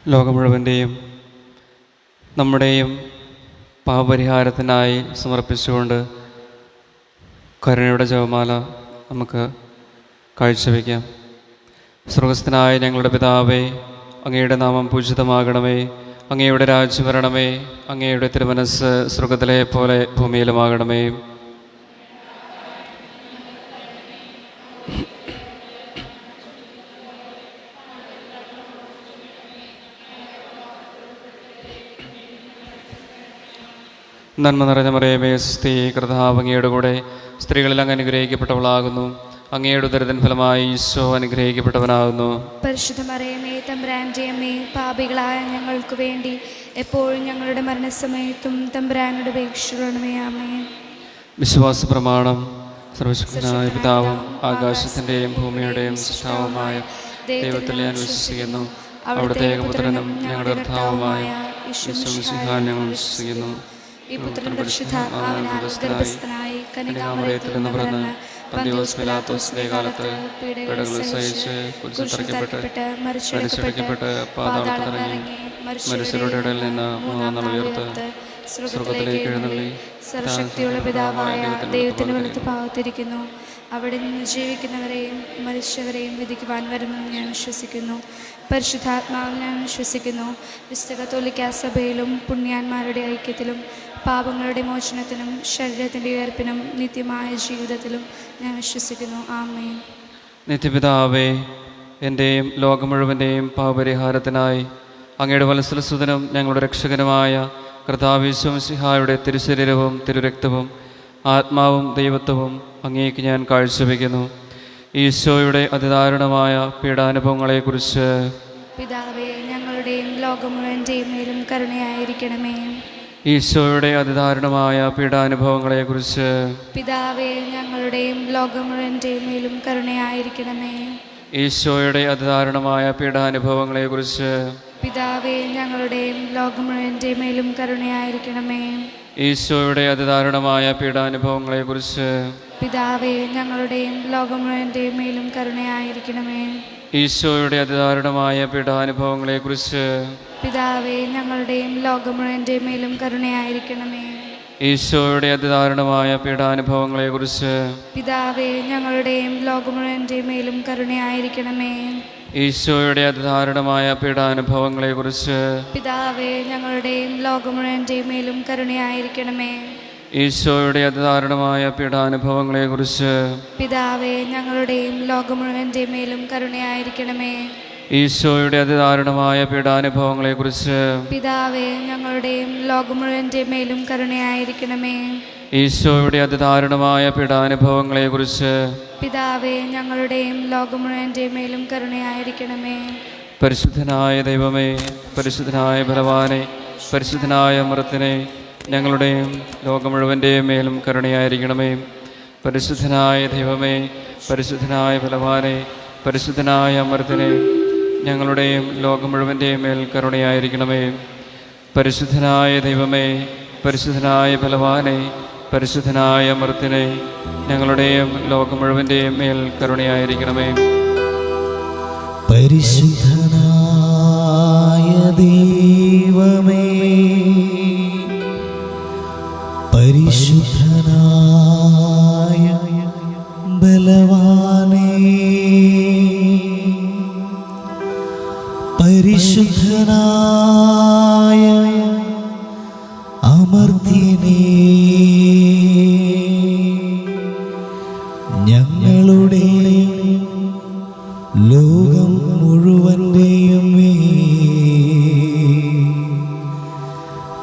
ലോകം മുഴുവൻ്റെയും നമ്മുടെയും പാപപരിഹാരത്തിനായി സമർപ്പിച്ചുകൊണ്ട് കരുണയുടെ ജപമാല നമുക്ക് കാഴ്ചവെക്കാം. സ്വർഗ്ഗസ്ഥനായ ഞങ്ങളുടെ പിതാവേ, അങ്ങയുടെ നാമം പൂജിതമാകണമേ. അങ്ങയുടെ രാജ്യം വരണമേ. അങ്ങയുടെ തിരുമനസ്സ് സ്വർഗ്ഗത്തിലെ പോലെ ഭൂമിയിലുമാകണമേ. നന്മ നിറഞ്ഞ മറിയമേ, സ്വസ്തി, കർത്താവ് അങ്ങയുടെ കൂടെ സ്ത്രീകളിൽ അങ്ങ് അനുഗ്രഹിക്കപ്പെട്ടവളാകുന്നു. അങ്ങയുടെ ഉദരത്തിൻ ഫലമായി ഈശോ അനുഗ്രഹിക്കപ്പെട്ടവനാകുന്നു. പരിശുദ്ധ മറിയമേ, തമ്പുരാന്റെ അമ്മേ, പാപികളായ ഞങ്ങൾക്ക് വേണ്ടി എപ്പോഴും ഞങ്ങളുടെ മരണസമയത്തും തമ്പുരാനോട് അപേക്ഷിക്കണമേ. ആമേൻ. വിശ്വാസ പ്രമാണം. സർവശക്തനായ പിതാവും ആകാശത്തിൻ്റെയും ഭൂമിയുടെയും സൃഷ്ടാവുമായ ദൈവത്തിൽ ഞാൻ വിശ്വസിക്കുന്നു. അവിടുത്തെ ഏകപുത്രനും ഞങ്ങളുടെ കർത്താവുമായ യേശു മിശിഹായിൽ ഞങ്ങൾ വിശ്വസിക്കുന്നു. ഈ പുത്രൻ പരിശുദ്ധാത്മാവിനാൽ ഗർഭസ്ഥനായി കന്യകാമറിയത്തിൽ നിന്ന് പിറന്ന് പന്തിയോസ് പിലാത്തോസിന്റെ കാലത്ത് പീഡകൾ സഹിച്ച് കുരിശിൽ മരിച്ചടക്കപ്പെട്ട് പാതാളത്തിൽ ഇറങ്ങി മരിച്ചവരുടെ ഇടയിൽ നിന്ന് മൂന്നാം നാൾ ഉയർത്ത് സ്വർഗ്ഗത്തിലേക്ക് എഴുന്നള്ളി സർവശക്തിയുള്ള പിതാവായ ദൈവത്തിന്റെ വലത്ത് ഭാഗത്തിരിക്കുന്നു. അവിടെ നിന്ന് ജീവിക്കുന്നവരെയും മരിച്ചവരെയും വിധിക്കുവാൻ വരുമെന്ന് ഞാൻ വിശ്വസിക്കുന്നു. പരിശുദ്ധാത്മാവിൽ ഞാൻ വിശ്വസിക്കുന്നു. വിശുദ്ധ കത്തോലിക്കാ സഭയിലും പുണ്യാന്മാരുടെ ഐക്യത്തിലും പാപങ്ങളുടെ മോചനത്തിനും ശരീരത്തിൻ്റെ ഉയർപ്പിനും നിത്യമായ ജീവിതത്തിലും ഞാൻ വിശ്വസിക്കുന്നു. ആമേൻ. നിത്യപിതാവേ, എൻ്റെയും ലോകം മുഴുവൻ്റെയും പാപപരിഹാരത്തിനായി അങ്ങയുടെ വത്സലസുതനും ഞങ്ങളുടെ രക്ഷകനുമായ കർത്താവ് യേശു മിശിഹായുടെ തിരുശരീരവും തിരുരക്തവും ആത്മാവും ദൈവത്വവും അങ്ങേക്ക് ഞാൻ കാഴ്ചവെക്കുന്നു. ഈശോയുടെ അതിദാരുണമായ പീഡാനുഭവങ്ങളെക്കുറിച്ച് പിതാവേ, ഞങ്ങളുടെയും ലോകം മുഴുവൻ്റെയും മേലും കരുണയായിരിക്കണമേ. ഈശോയുടെ അതിദാരുണമായ പീഡാനുഭവങ്ങളെക്കുറിച്ച് പിതാവേ, ഞങ്ങളുടെയും ലോകം മുഴുവൻ്റെയും മേലും കരുണയായിരിക്കണമേ. ഈശോയുടെ അതിദാരുണമായ പീഡാനുഭവങ്ങളെക്കുറിച്ച് പിതാവേ, ഞങ്ങളുടെയും ലോകം മുഴുവൻ്റെയും മേലും കരുണയായിരിക്കണമേ. ഈശോയുടെ അതിദാരുണമായ പീഡാനുഭവങ്ങളെക്കുറിച്ച് പിതാവേ, ഞങ്ങളുടെയും ലോകം മുഴുവൻ്റെയും മേലും കരുണയായിരിക്കണമേ. ഈശോയുടെ അതിദാരുണമായ പീഡാനുഭവങ്ങളെക്കുറിച്ച് പിതാവേ, ഞങ്ങളുടെയും ലോകം മുഴുവൻ്റെയും മേലും കരുണയായിരിക്കണമേ. ഈശോയുടെ അതിദാരുണമായ പീഡാനുഭവങ്ങളെക്കുറിച്ച് പിതാവേ, ഞങ്ങളുടെയും ലോകം മുഴുവൻ്റെയും മേലും കരുണയായിരിക്കണമേ. ഈശോയുടെ അതിദാരുണമായ പീഡാനുഭവങ്ങളെക്കുറിച്ച് പിതാവേ, ഞങ്ങളുടെയും ലോകം മുഴുവൻ്റെയും മേലും കരുണയായിരിക്കണമേ. ഈശോയുടെ അതിദാരുണമായ പീഡാനുഭവങ്ങളെക്കുറിച്ച് പിതാവേ, ഞങ്ങളുടെയും ലോകം മുഴുവൻ്റെയും മേലും കരുണയായിരിക്കണമേ. ഈശോയുടെ അതിദാരുണമായ പീഡാനുഭവങ്ങളെക്കുറിച്ച് പിതാവേ, ഞങ്ങളുടെയും ലോകം മുഴുവൻ്റെയും മേലും കരുണയായിരിക്കണമേ. ഈശോയുടെ അതിദാരുണമായ പീഡാനുഭവങ്ങളെക്കുറിച്ച് പിതാവേ, ഞങ്ങളുടെയും ലോകം മുഴുവൻ്റെയും മേലും കരുണയായിരിക്കണമേ. പരിശുദ്ധനായ ദൈവമേ, പരിശുദ്ധനായ ബലവാനെ, പരിശുദ്ധനായ അമൃത്തിനെ, ഞങ്ങളുടെയും ലോകം മുഴുവൻ്റെയും മേലും കരുണയായിരിക്കണമേ. പരിശുദ്ധനായ ദൈവമേ, പരിശുദ്ധനായ ബലവാനെ, പരിശുദ്ധനായ അമൃത്തിനെ, ഞങ്ങളുടെയും ലോകം മുഴുവൻ്റെയും മേൽ കരുണയായിരിക്കണമേ. പരിശുദ്ധനായ ദൈവമേ, പരിശുദ്ധനായ ബലവാനെ, പരിശുദ്ധനായ അമൃത്തിനെ, ഞങ്ങളുടെയും ലോകം മുഴുവൻ്റെയും മേൽ കരുണയായിരിക്കണമേ. പരിശുദ്ധനായ ദൈവമേ, പരിശുദ്ധനായ ബലവാനേ, പരിശുദ്ധനായ അമർത്യനേ, ഞങ്ങളുടെയും ലോകം മുഴുവൻ്റെയും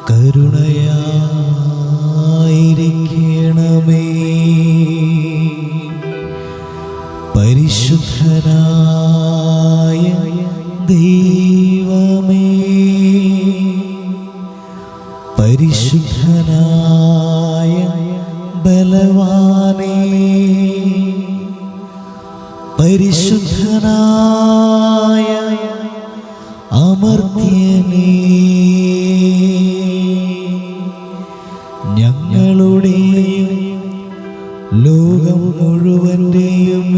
കരുണയായിരിക്കണമേ. പരിശുദ്ധനായ ദൈവമേ, പരിശുദ്ധനായ ബലവാനേ, പരിശുദ്ധനായ അമർത്യനേ, ഞങ്ങളുടെയും ലോകം മുഴുവൻ്റെയും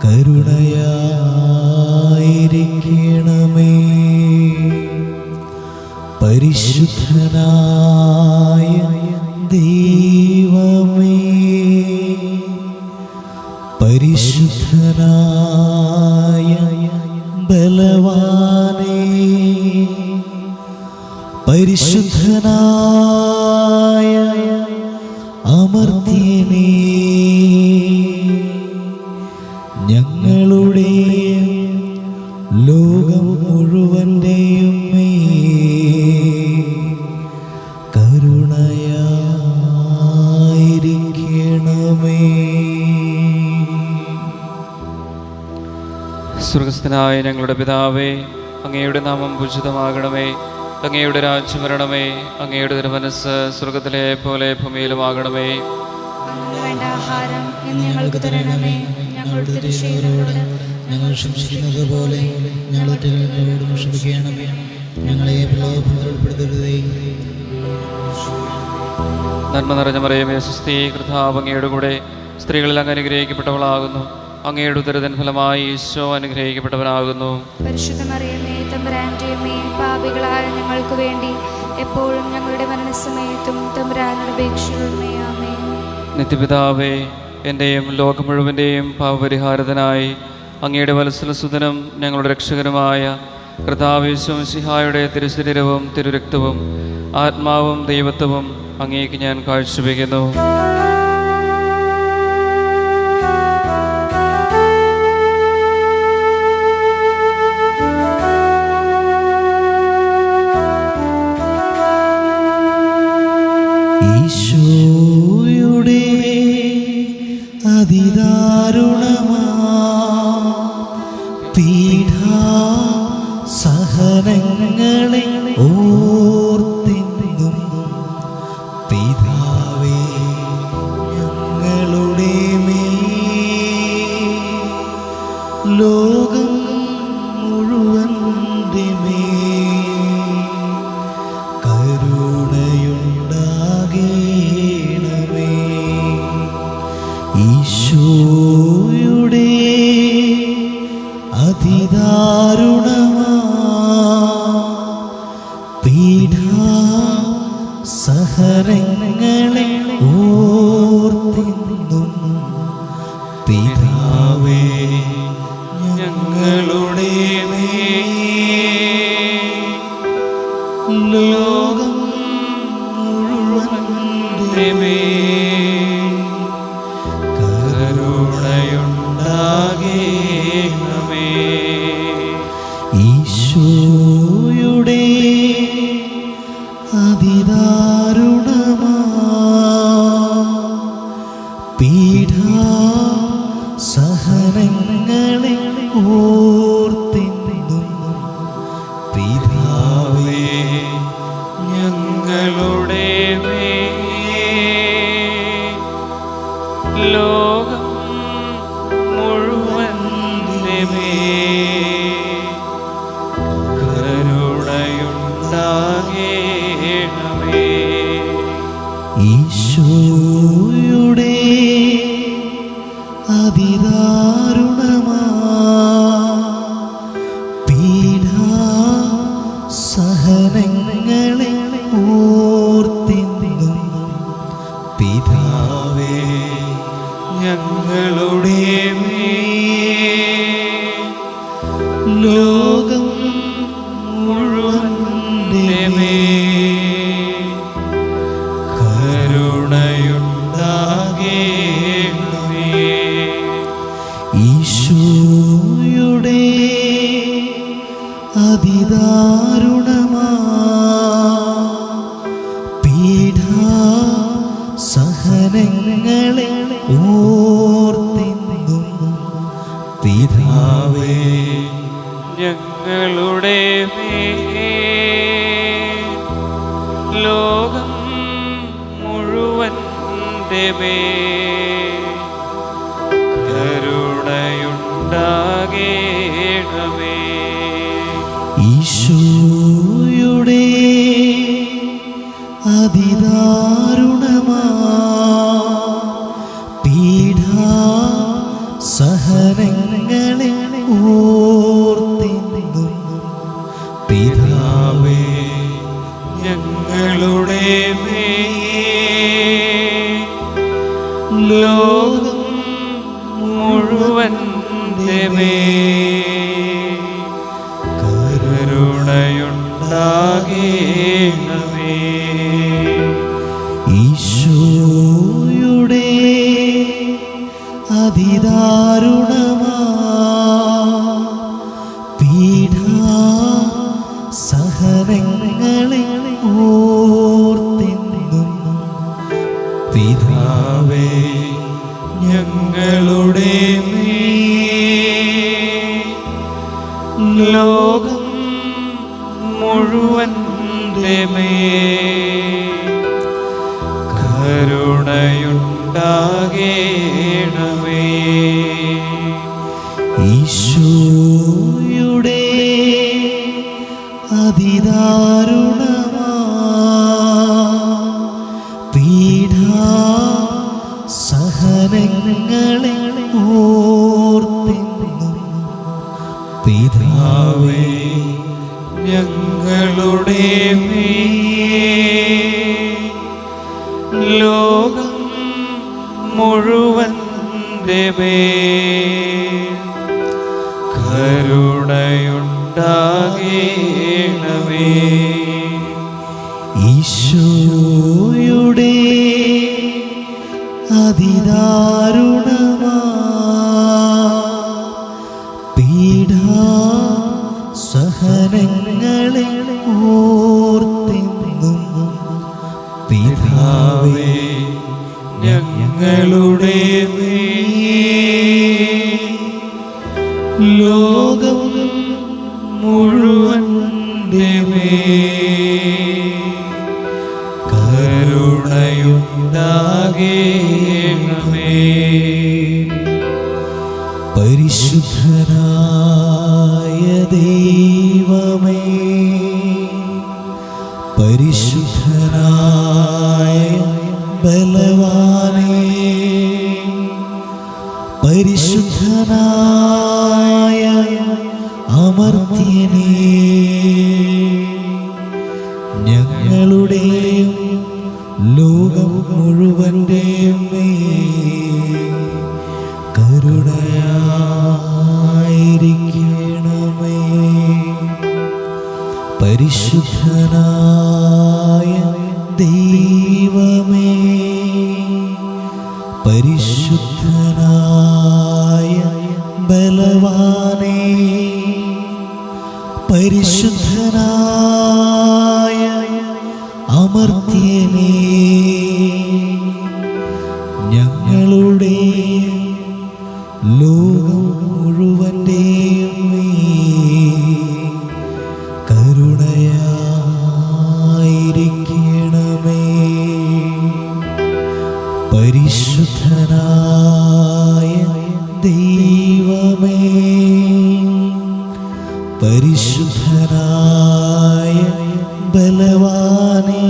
കരുണയായിരിക്കണമേ. അമർത്യനേ, ഞങ്ങളുടെയും ലോകം മുഴുവൻ്റെയും കരുണയായിരിക്കണമേ. സ്വർഗസ്ഥനായ ഞങ്ങളുടെ പിതാവേ, അങ്ങയുടെ നാമം പൂജിതമാകണമേ. അങ്ങയുടെ രാജ്യം വരണമേ. അങ്ങയുടെ തിരുമനസ്സ് സ്വർഗത്തിലെ പോലെ ഭൂമിയിലുമാകണമേ. അന്നു വേണ്ട ആഹാരം ഇന്ന് ഞങ്ങൾക്ക് തരണമേ. ഞങ്ങളുടെ തിരുശീലങ്ങളോട് ഞങ്ങൾ ക്ഷമിക്കുന്നത് പോലെ ഞങ്ങളുടെ തെറ്റുകളോടും ക്ഷമിക്കണമേ. ഞങ്ങളെ പ്രലോഭനത്തിൽ ഉൾപ്പെടുത്തരുതേ. നന്മ നിറഞ്ഞ മറിയമേ, സ്വസ്തി, കർത്താവ് അങ്ങയുടെ കൂടെ സ്ത്രീകളിൽ അങ്ങ് അനുഗ്രഹിക്കപ്പെട്ടവളാകുന്നു. അങ്ങയുടെ ഉദരത്തിൻ ഫലമായി ഈശോ അനുഗ്രഹിക്കപ്പെട്ടവനാകുന്നു. പരിശുദ്ധ മറിയമേ, തമ്പുരാന്റെ അമ്മേ, പാപികളായ ഞങ്ങൾക്ക് വേണ്ടി എപ്പോഴും ഞങ്ങളുടെ മരണസമയത്തും തമ്പുരാനോട് അപേക്ഷിക്കണമേ. ആമേൻ. നിത്യപിതാവേ, എൻ്റെയും ലോകം മുഴുവൻ്റെയും പാപപരിഹാരത്തിനായി അങ്ങയുടെ വത്സലസുതനും ഞങ്ങളുടെ രക്ഷകനുമായ കർത്താവ് യേശു മിശിഹായുടെ തിരുശരീരവും തിരുരക്തവും ആത്മാവും ദൈവത്വവും അങ്ങേക്ക് ഞാൻ കാഴ്ചവെക്കുന്നു. ഈശോയുടെ അതിദാരുണമാ പീഡാസഹനങ്ങളെ ഓർത്തെന്നും പിതാവേ ഞങ്ങളുടെ മേൽ ലോകം മുഴുവൻ്റെ മേൽ കരുണയുണ്ടാകണമേ. ഈശോയുടെ അതിദാരുണമാ പീഡാസഹനങ്ങളെ ഓർത്തെന്നും പിതാവേ ഞങ്ങളുടെ മേൽ ലോകം മുഴുവൻ്റെ മേൽ കരുണയുണ്ടാകണമേ. ഈശോയുടെ അതിദാരുണമാ പീഡാസഹനങ്ങളെ ഓർത്തെന്നും പിതാവേ ഞങ്ങളുടെ ലോകം മുഴുവൻ്റെ മേൽ കരുണയുണ്ടാകണമേ. ഈശോയുടെ അതിദാരുണമാ പീഡാസഹനങ്ങളെ ഓർത്തെന്നും പിതാവേ ഞങ്ങളുടെ ലോകം മുഴുവൻ്റെ മേൽ കരുണയുണ്ടാകണമേ. ഈശോയുടെ അതിദാരുണമാ പീഡാസഹനങ്ങളെ ഓർത്തെന്നും പിതാവേ ഞങ്ങളുടെ ലോകം മുഴുവൻ്റെ മേൽ കരുണയുണ്ടാകണമേ. ഈശോയുടെ അതിദാരുണമാ പീഡാസഹനങ്ങളെ ഓർത്തെന്നും പിതാവേ ഞങ്ങളുടെ ലോകം മുഴുവൻ്റെ മേൽ കരുണയുണ്ടാകണമേ. ഈശോയുടെ പിതാവേ ഞങ്ങളുടെ മേൽ ലോകം മുഴുവൻ്റെ മേൽ കരുണയുണ്ടാകേണമേ. ഈശോയുടെ അതിദാരുണമാ പീഡാസഹനങ്ങളെ ഓർത്തെന്നും പിതാവേ ഞങ്ങളുടെ മേൽ ലോകം മുഴുവൻ്റെ മേൽ കരുണയുണ്ടാകേണമേ. ഈശോയുടെ അതിദാരുണമാ പീഡാസഹനങ്ങളെ ഓർത്തെന്നും പിതാവേ ഞങ്ങളുടെ മേൽ ലോകം മുഴുവൻ്റെ മേൽ കരുണയുണ്ടാകേണമേ. പരിശുദ്ധനായ ദൈവമേ, പരിശുദ്ധനായ ബലവാനേ, പരിശുദ്ധനായ അമർത്യനേ, ഞങ്ങളുടെയും ലോകം മുഴുവൻ്റെയും മേൽ കരുണയായിരിക്കണമേ. പരിശുദ്ധനായ ദൈവമേ, പരിശുദ്ധനായ ബലവാനേ, പരിശുദ്ധനായ അമർത്യനേ, ഞങ്ങളുടെയും ലോകം മുഴുവൻ്റെയും മേൽ കരുണയായിരിക്കണമേ. പരിശുദ്ധനായ ദൈവമേ, പരിശുദ്ധനായ ബലവാനേ,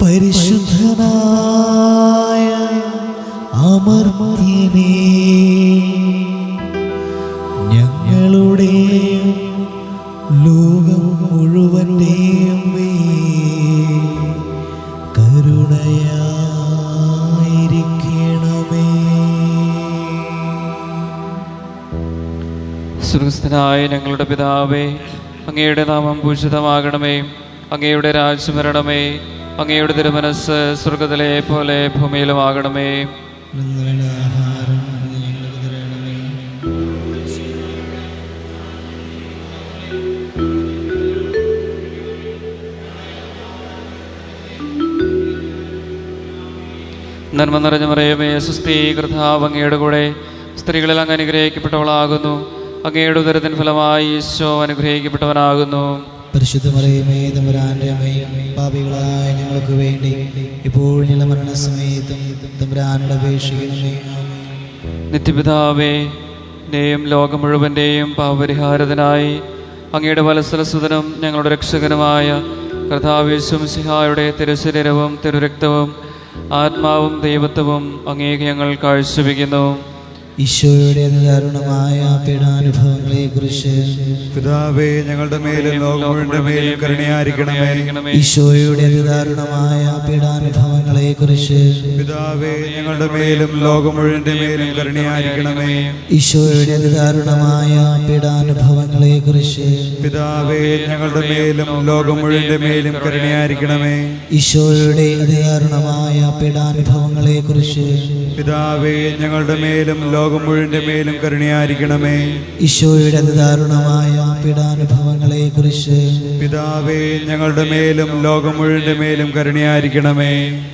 പരിശുദ്ധനായ അമർത്യനേ, ഞങ്ങളുടെയും ലോകം മുഴുവൻ്റെയും മേൽ കരുണയായിരിക്കണമേ. സ്വർഗ്ഗസ്ഥനായ ഞങ്ങളുടെ പിതാവേ, അങ്ങയുടെ നാമം പൂജിതമാകണമേ. അങ്ങയുടെ രാജ്യം വരണമേ. അങ്ങയുടെ തിരുമനസ്സ് സ്വർഗ്ഗത്തിലെ പോലെ ഭൂമിയിലുമാകണമേ. ഇന്ന് വേണ്ട ആഹാരം ഇന്ന് ഞങ്ങൾക്ക് തരണമേ. നന്മ നിറഞ്ഞ മറിയമേ, സ്വസ്തി, കർത്താവ് അങ്ങയുടെ കൂടെ സ്ത്രീകളിൽ അങ്ങ് അനുഗ്രഹിക്കപ്പെട്ടവളാകുന്നു. അങ്ങയുടെ ഉദരത്തിൻ ഫലമായി ഈശോ അനുഗ്രഹിക്കപ്പെട്ടവനാകുന്നു. പരിശുദ്ധ മറിയമേ, തമ്പുരാന്റെ അമ്മേ, പാപികളായ ഞങ്ങൾക്ക് വേണ്ടി ഇപ്പോഴും ഞങ്ങളുടെ മരണസമയത്തും തമ്പുരാനോട് അപേക്ഷിക്കണമേ. നിത്യപിതാവേ, ന്റെയും ലോകം മുഴുവൻ്റെയും പാപപരിഹാരത്തിനായി അങ്ങയുടെ വത്സലസുതനും ഞങ്ങളുടെ രക്ഷകനുമായ കർത്താവ് യേശു മിശിഹായുടെ തിരുശരീരവും തിരുരക്തവും ആത്മാവും ദൈവത്വവും അങ്ങേക്ക് ഞങ്ങൾ കാഴ്ചവെക്കുന്നു. ഈശോയുടെ ദാരുണമായ പീഡാനുഭവങ്ങളെ കുറിച്ച് പിതാവേ ഞങ്ങളുടെ മേലും ലോകം മുഴുവന്റെ മേലും കരുണയായിരിക്കണമേ. ഈശോയുടെ ദാരുണമായ പീഡാനുഭവങ്ങളെ കുറിച്ച് പിതാവേ ഞങ്ങളുടെ മേലും ലോകം മുഴുവന്റെ മേലും കരുണയായിരിക്കണമേ. ഈശോയുടെ ദാരുണമായ പീഡാനുഭവങ്ങളെ കുറിച്ച് പിതാവേ ഞങ്ങളുടെ മേലും ലോകം മുഴുവന്റെ മേലും കരുണയായിരിക്കണമേ. ഈശോയുടെ ദാരുണമായ പീഡാനുഭവങ്ങളെ കുറിച്ച് പിതാവേ ഞങ്ങളുടെ മേലും ലോകം മുഴുവൻ്റെ മേലും കരുണയായിരിക്കണമേ. ഈശോയുടെ അതിദാരുണമായ പീഡാനുഭവങ്ങളെ കുറിച്ച് പിതാവേ, ഞങ്ങളുടെ മേലും ലോകം മുഴുവൻ്റെ മേലും കരുണയായിരിക്കണമേ.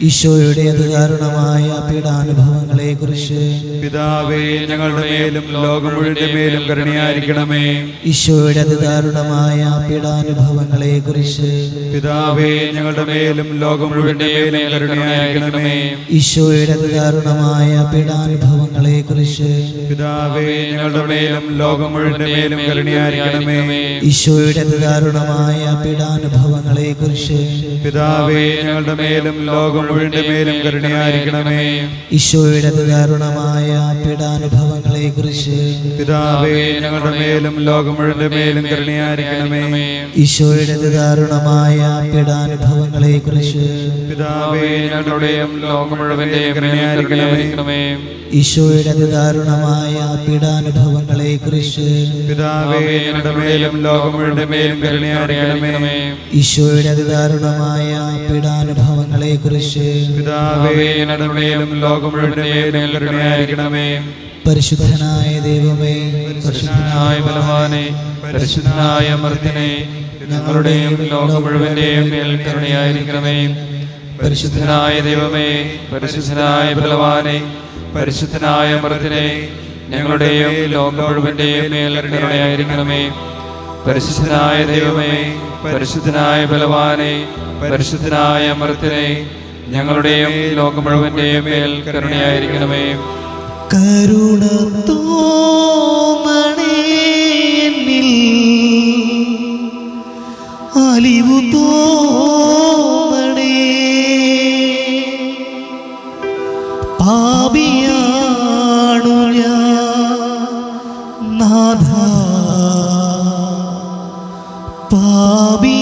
ഈശോയുടെ അതിദാരുണമായ പീഡാനുഭവങ്ങളെ കുറിച്ച് പിതാവേ, ഞങ്ങളുടെ മേലും ലോകം മുഴുവൻ്റെ മേലും കരുണയായിരിക്കണമേ. ഈശോയുടെ അതിദാരുണമായ പീഡാനുഭവങ്ങളെ കുറിച്ച് പിതാവേ, ഞങ്ങളുടെ മേലും ലോകം മുഴുവൻ്റെ മേലും കരുണയായിരിക്കണമേ. ഈശോയുടെ അതിദാരുണമായ പീഡാനുഭവങ്ങളെ കുറിച്ച് പിതാവേ, ഞങ്ങളുടെ മേലും ലോകം മുഴുവൻ്റെ മേലും കരുണയായിരിക്കണമേ. ഈശോയുടെ അതിദാരുണമായ പീഡാനുഭവങ്ങളെ കുറിച്ച് പിതാവേ, ഞങ്ങളുടെ മേലും ലോകം മുഴുവൻ്റെ മേലും കരുണയായിരിക്കണമേ. ഈശോയുടെ അതിദാരുണമായ പീഡാനുഭവങ്ങളെ കുറിച്ച് പിതാവേ, ഞങ്ങളുടെ മേലും ലോകം മുഴുവൻ്റെ മേലും കരുണയായിരിക്കണമേ. ഈശോയുടെ അതിദാരുണമായ പീഡാനുഭവങ്ങളെ കുറിച്ച് പിതാവേ, ഞങ്ങളുടെയും ലോകം മുഴുവൻ്റെയും കരുണയായിരിക്കണമേ. ഈശോയുടെ അതിദാരുണമായ പീഡാനുഭവങ്ങളെ കുറിച്ച് പിതാവേ, ഞങ്ങളുടെ മേലും ലോകം മുഴുവൻ്റെ മേലും കരുണയായിരിക്കണമേ. ഈശോയുടെ അതിദാരുണമായ പീഡാനുഭവങ്ങളെ കുറിച്ച് പിതാവേ, ഞങ്ങളുടെ മേലും ലോകം മുഴുവൻ്റെ മേലും കരുണയായിരിക്കണമേ. പരിശുദ്ധനായ ദൈവമേ, പരിശുദ്ധനായ ബലവാനെ, പരിശുദ്ധനായ അമർത്യനെ, ഞങ്ങളുടെയും ലോകം മുഴുവന്റെയും മേൽ കരുണയായിരിക്കണമേ. പരിശുദ്ധനായ ദൈവമേ, പരിശുദ്ധനായ ബലവാനെ, പരിശുദ്ധനായ അമർത്യനെ, ഞങ്ങളുടെയും ലോകം മുഴുവന്റെയും മേൽ കരുണയായിരിക്കണമേ. പരിശുദ്ധനായ ദൈവമേ, പരിശുദ്ധനായ ബലവാനെ, പരിശുദ്ധനായ അമർത്യനെ, ഞങ്ങളുടെയും ലോകം മുഴുവന്റെയും മേൽ കരുണയായിരിക്കണമേ. കരുണ തോന്നണേ എന്നിൽ, അലിവു തോന്നണേ, പാപിയാണു ഞാൻ നാഥ,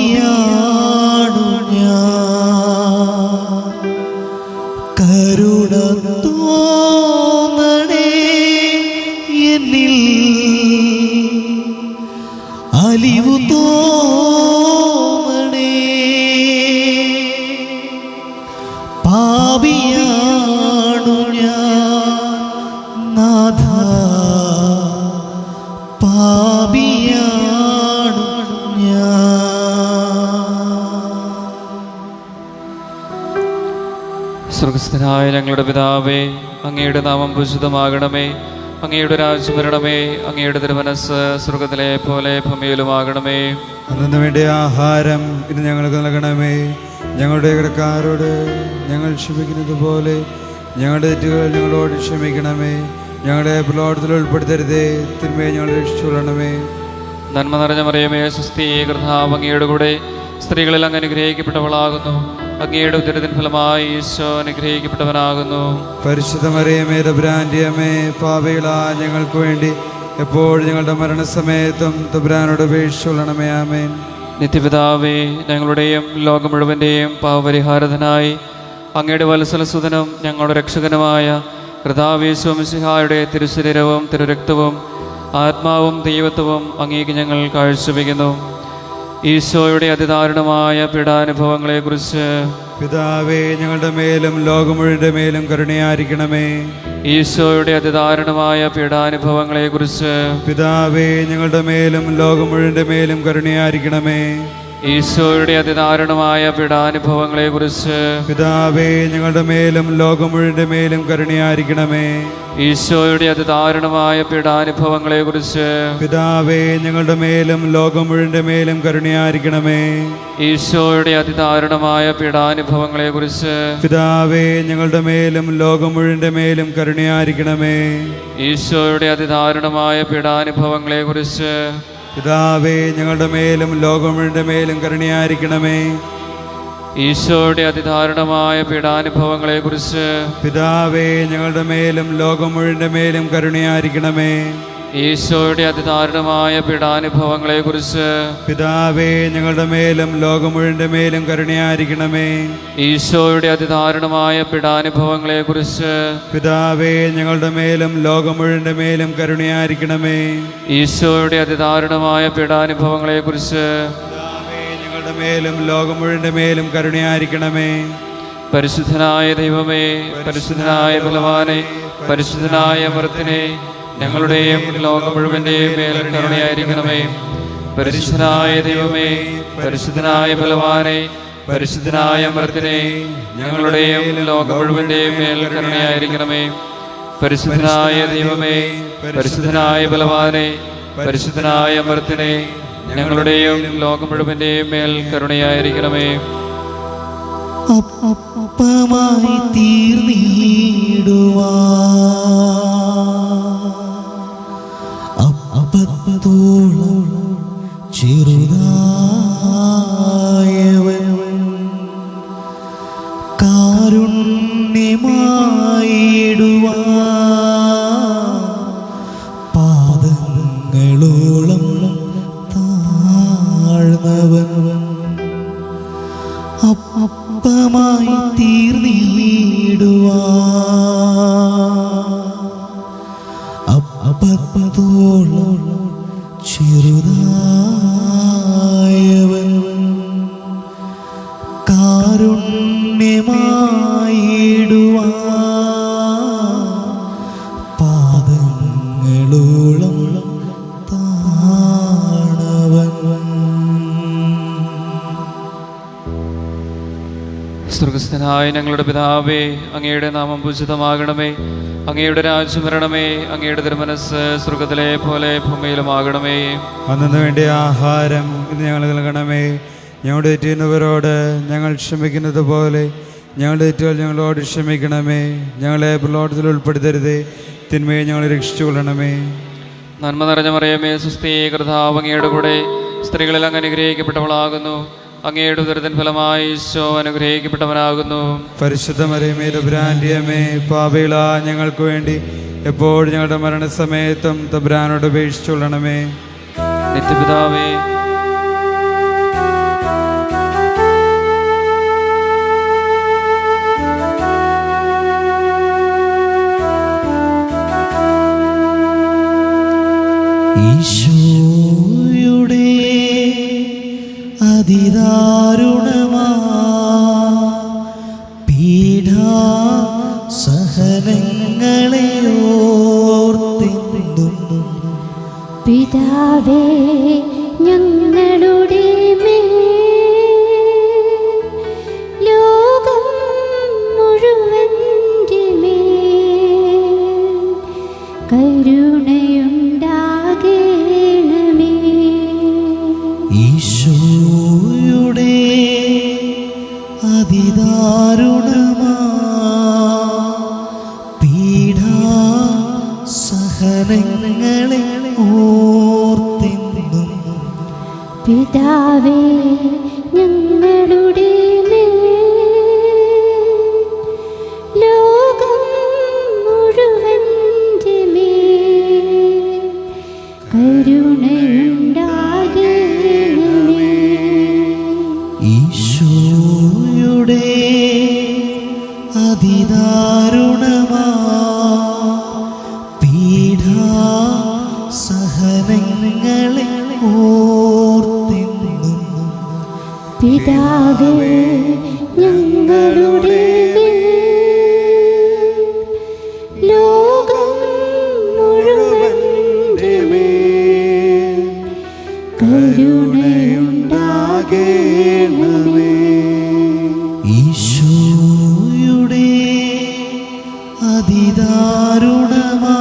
പാപിയാണു ഞാൻ. കരുണ തോന്നണേ എന്നിൽ, അലിവു തോന്നണേ, പാപിയാണു ഞാൻ നാഥ, പാപിയാണു ഞാൻ. സ്വർഗസ്ഥനായ ഞങ്ങളുടെ പിതാവേ, അങ്ങയുടെ നാമം പൂജിതമാകണമേ. അങ്ങയുടെ രാജ്യം വരണമേ. അങ്ങയുടെ തിരുമനസ്സ് സ്വർഗത്തിലെ പോലെ ഭൂമിയിലുമാകണമേ. അന്നു വേണ്ട ആഹാരം ഇന്ന് ഞങ്ങൾക്ക് നൽകണമേ. ഞങ്ങളുടെ കടക്കാരോട് ഞങ്ങൾ ക്ഷമിക്കുന്നത് പോലെ ഞങ്ങളുടെ തെറ്റുകൾ ഞങ്ങളോട് ക്ഷമിക്കണമേ. ഞങ്ങളുടെ പ്രലോഭനത്തിൽ ഉൾപ്പെടുത്തരുതേ, തിന്മയെ ഞങ്ങൾ രക്ഷിച്ചുകൊള്ളണമേ. നന്മ നിറഞ്ഞ മറിയമേ, സ്വസ്തി, കർത്താവ് അങ്ങയുടെ കൂടെ സ്ത്രീകളിൽ അങ്ങ് അനുഗ്രഹിക്കപ്പെട്ടവളാകുന്നു. അങ്ങയുടെ ഉദരത്തിൻ ഫലമായി ഈശോ അനുഗ്രഹിക്കപ്പെട്ടവനാകുന്നു. പരിശുദ്ധ മറിയമേ, തമ്പുരാന്റെ അമ്മേ, പാപികളായ ഞങ്ങൾക്ക് വേണ്ടി എപ്പോഴും ഞങ്ങളുടെ മരണസമയത്തും തമ്പുരാനോട് അപേക്ഷിച്ചുകൊള്ളണമേ. ആമേൻ. നിത്യപിതാവേ, ഞങ്ങളുടെയും ലോകം മുഴുവൻ്റെയും പാപപരിഹാരത്തിനായി അങ്ങയുടെ വത്സലസുതനും ഞങ്ങളുടെ രക്ഷകനുമായ കർത്താവ് യേശു മിശിഹായുടെ തിരുശരീരവും തിരുരക്തവും ആത്മാവും ദൈവത്വവും അങ്ങേക്ക് ഞങ്ങൾ കാഴ്ചവെക്കുന്നു. ഈശോയുടെ അതിദാരുണമായ പീഡാനുഭവങ്ങളെക്കുറിച്ച് പിതാവേ, ഞങ്ങളുടെ മേലും ലോകം മുഴുവൻ്റെ മേലും കരുണയായിരിക്കണമേ. ഈശോയുടെ അതിദാരുണമായ പീഡാനുഭവങ്ങളെക്കുറിച്ച് പിതാവേ, ഞങ്ങളുടെ മേലും ലോകം മുഴുവൻ്റെ മേലും കരുണയായിരിക്കണമേ. ഈശോയുടെ അതിദാരുണമായ പീഡാനുഭവങ്ങളെക്കുറിച്ച് പിതാവേ, ഞങ്ങളുടെ മേലും ലോകം മുഴുവൻ്റെ മേലും കരുണയായിരിക്കണമേ. ഈശോയുടെ അതിദാരുണമായ പീഡാനുഭവങ്ങളെക്കുറിച്ച് പിതാവേ, ഞങ്ങളുടെ മേലും ലോകം മുഴുവൻ്റെ മേലും കരുണയായിരിക്കണമേ. ഈശോയുടെ അതിദാരുണമായ പീഡാനുഭവങ്ങളെക്കുറിച്ച് പിതാവേ, ഞങ്ങളുടെ മേലും ലോകം മുഴുവൻ്റെ മേലും കരുണയായിരിക്കണമേ. ഈശോയുടെ അതിദാരുണമായ പീഡാനുഭവങ്ങളെക്കുറിച്ച് പിതാവേ, ഞങ്ങളുടെ മേലും ലോകം മുഴുവൻ്റെ മേലും കരുണയായിരിക്കണമേ. ഈശോയുടെ അതിദാരുണമായ പീഡാനുഭവങ്ങളെക്കുറിച്ച് പിതാവേ, ഞങ്ങളുടെ മേലും ലോകം മുഴുവൻ്റെ മേലും കരുണയായിരിക്കണമേ. ഈശോയുടെ അതിദാരുണമായ പീഡാനുഭവങ്ങളെക്കുറിച്ച് പിതാവേ, ഞങ്ങളുടെ മേലും ലോകം മുഴുവൻ്റെ മേലും കരുണയായിരിക്കണമേ. ഈശോയുടെ അതിദാരുണമായ പീഡാനുഭവങ്ങളെക്കുറിച്ച് പിതാവേ, ഞങ്ങളുടെ മേലും ലോകം മുഴുവൻ്റെ മേലും കരുണയായിരിക്കണമേ. ഈശോയുടെ അതിദാരുണമായ പീഡാനുഭവങ്ങളെക്കുറിച്ച് പിതാവേ, ഞങ്ങളുടെ മേലും ലോകം മുഴുവൻ്റെ മേലും കരുണയായിരിക്കണമേ. പരിശുദ്ധനായ ദൈവമേ, പരിശുദ്ധനായ ബലവാനെ, പരിശുദ്ധനായ അമർത്തിനെ, ഞങ്ങളുടെയും ലോകം മുഴുവൻ്റെയും മേൽ കരുണയായിരിക്കണമേ. പരിശുദ്ധനായ ദൈവമേ, പരിശുദ്ധനായ ബലവാനെ, പരിശുദ്ധനായ അമർത്തിനെ, ഞങ്ങളുടെയും ലോകം മുഴുവൻ്റെയും മേൽ കരുണയായിരിക്കണമേ. പരിശുദ്ധനായ ദൈവമേ, പരിശുദ്ധനായ ബലവാനെ, പരിശുദ്ധനായ അമർത്തിനെ, ഞങ്ങളുടെയും ലോകം മുഴുവൻ്റെയും മേൽ കരുണയായിരിക്കണമേ. അപ്പമായി തീർന്നിടുവാ അപ്പത്തോളം ചെറുതായവൻ കാരുണ്യമായിടുവാ പാദങ്ങളോളം താഴ്ന്നവൻ അപ്പമായി തീർന്നിടുവാ അപ്പത്തോളം ചെറുതായവൻ കാരുണ്യമായിടുവാ പാദങ്ങളോളം താണവൻ. സ്വർഗസ്ഥനായ ഞങ്ങളുടെ പിതാവേ, അങ്ങയുടെ നാമം പൂജിതമാകണമേ. അങ്ങയുടെ രാജ്യം വരണമേ. അങ്ങയുടെ തിരുമനസ്സ് സ്വർഗത്തിലെ പോലെ ഭൂമിയിലുമാകണമേ. അന്നു വേണ്ടിയ ആഹാരം ഇന്ന് ഞങ്ങൾ നൽകണമേ. ഞങ്ങളുടെ തെറ്റുന്നവരോട് ഞങ്ങൾ ക്ഷമിക്കുന്നത് പോലെ ഞങ്ങളുടെ തെറ്റുകൾ ഞങ്ങളോട് ക്ഷമിക്കണമേ. ഞങ്ങളെ പ്രലോഭനത്തിൽ ഉൾപ്പെടുത്തരുതേ, തിന്മയെ ഞങ്ങളെ രക്ഷിച്ചുകൊള്ളണമേ. നന്മ നിറഞ്ഞ മറിയമേ, സുസ്ഥി, കർത്താവ് അങ്ങയുടെ കൂടെ സ്ത്രീകളിൽ അങ്ങ് അനുഗ്രഹിക്കപ്പെട്ടവളാകുന്നു. അങ്ങയുടെ ഉദരത്തിൻ ഫലമായി ഈശോ അനുഗ്രഹിക്കപ്പെട്ടവനാകുന്നു. പരിശുദ്ധ മറിയമേ, തമ്പുരാന്റെ അമ്മേ, പാപികളാ ഞങ്ങൾക്ക് വേണ്ടി എപ്പോഴും ഞങ്ങളുടെ മരണസമയത്തും തമ്പുരാനോട് അപേക്ഷിച്ചുകൊള്ളണമേ. നിത്യപിതാവേ, ഈശോയുടെ അതിദാരുണമാ പീഡാ സഹനങ്ങളെ ഓർത്തെന്നും പിതാവേ, ഞങ്ങളുടെ മേൽ ലോകം മുഴുവൻ്റെ മേൽ കരുണയുണ്ടാകണമേ. ഈശോയുടെ അതിദാരുണമാ പീഡാ സഹനങ്ങളെ ഓർത്തെന്നും പിതാവേ, ഞങ്ങളുടെ മേൽ ലോകം മുഴുവൻ്റെ മേൽ കരുണയുണ്ടാകണമേ. ഈശോയുടെ അതിദാരുണമാ പീഡാ സഹനങ്ങളെ ഓർത്തെന്നും പിതാവേ, ഞങ്ങളുടെ മേൽ ലോകം മുഴുവൻ്റെ മേൽ കരുണയുണ്ടാകണമേ. ഈശോയുടെ അതിദാരുണമാ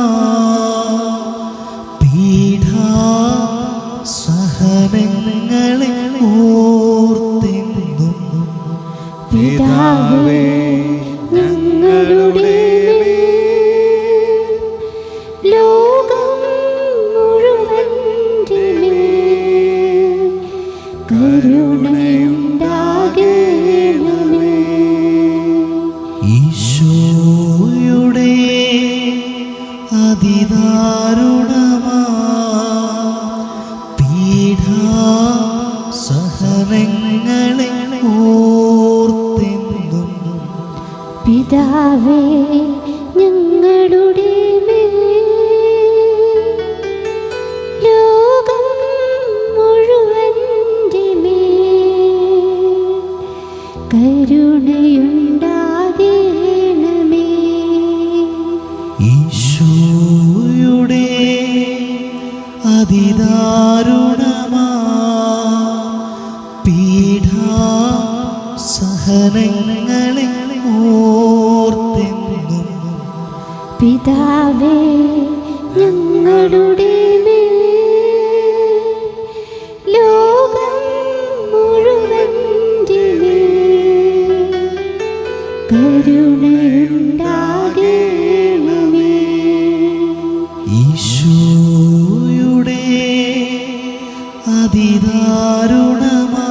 പീഡാ സഹനങ്ങളെ ഓർത്തെന്നും പിതാവേ, ഞങ്ങളുടെ മേൽ ലോകം മുഴുവൻ്റെ മേൽ കരുണയുണ്ടാകണമേ. ഈശോയുടെ അതിദാരുണമാ പീഡാ സഹനങ്ങളെ ഓർത്തെന്നും പിതാവേ, ഞങ്ങളുടെ മേൽ ലോകം മുഴുവൻ്റെ മേൽ കരുണയുണ്ടാകണമേ. അതിദാരുണമാ പീഡാസഹനങ്ങളെ ഓർത്തെന്നും പിതാവേ ഞങ്ങളുടെ മേൽ ലോകം മുഴുവൻ്റെ മേൽ കരുണയുണ്ടാകണമേ. ഈശോയുടെ അതിദാരുണമാ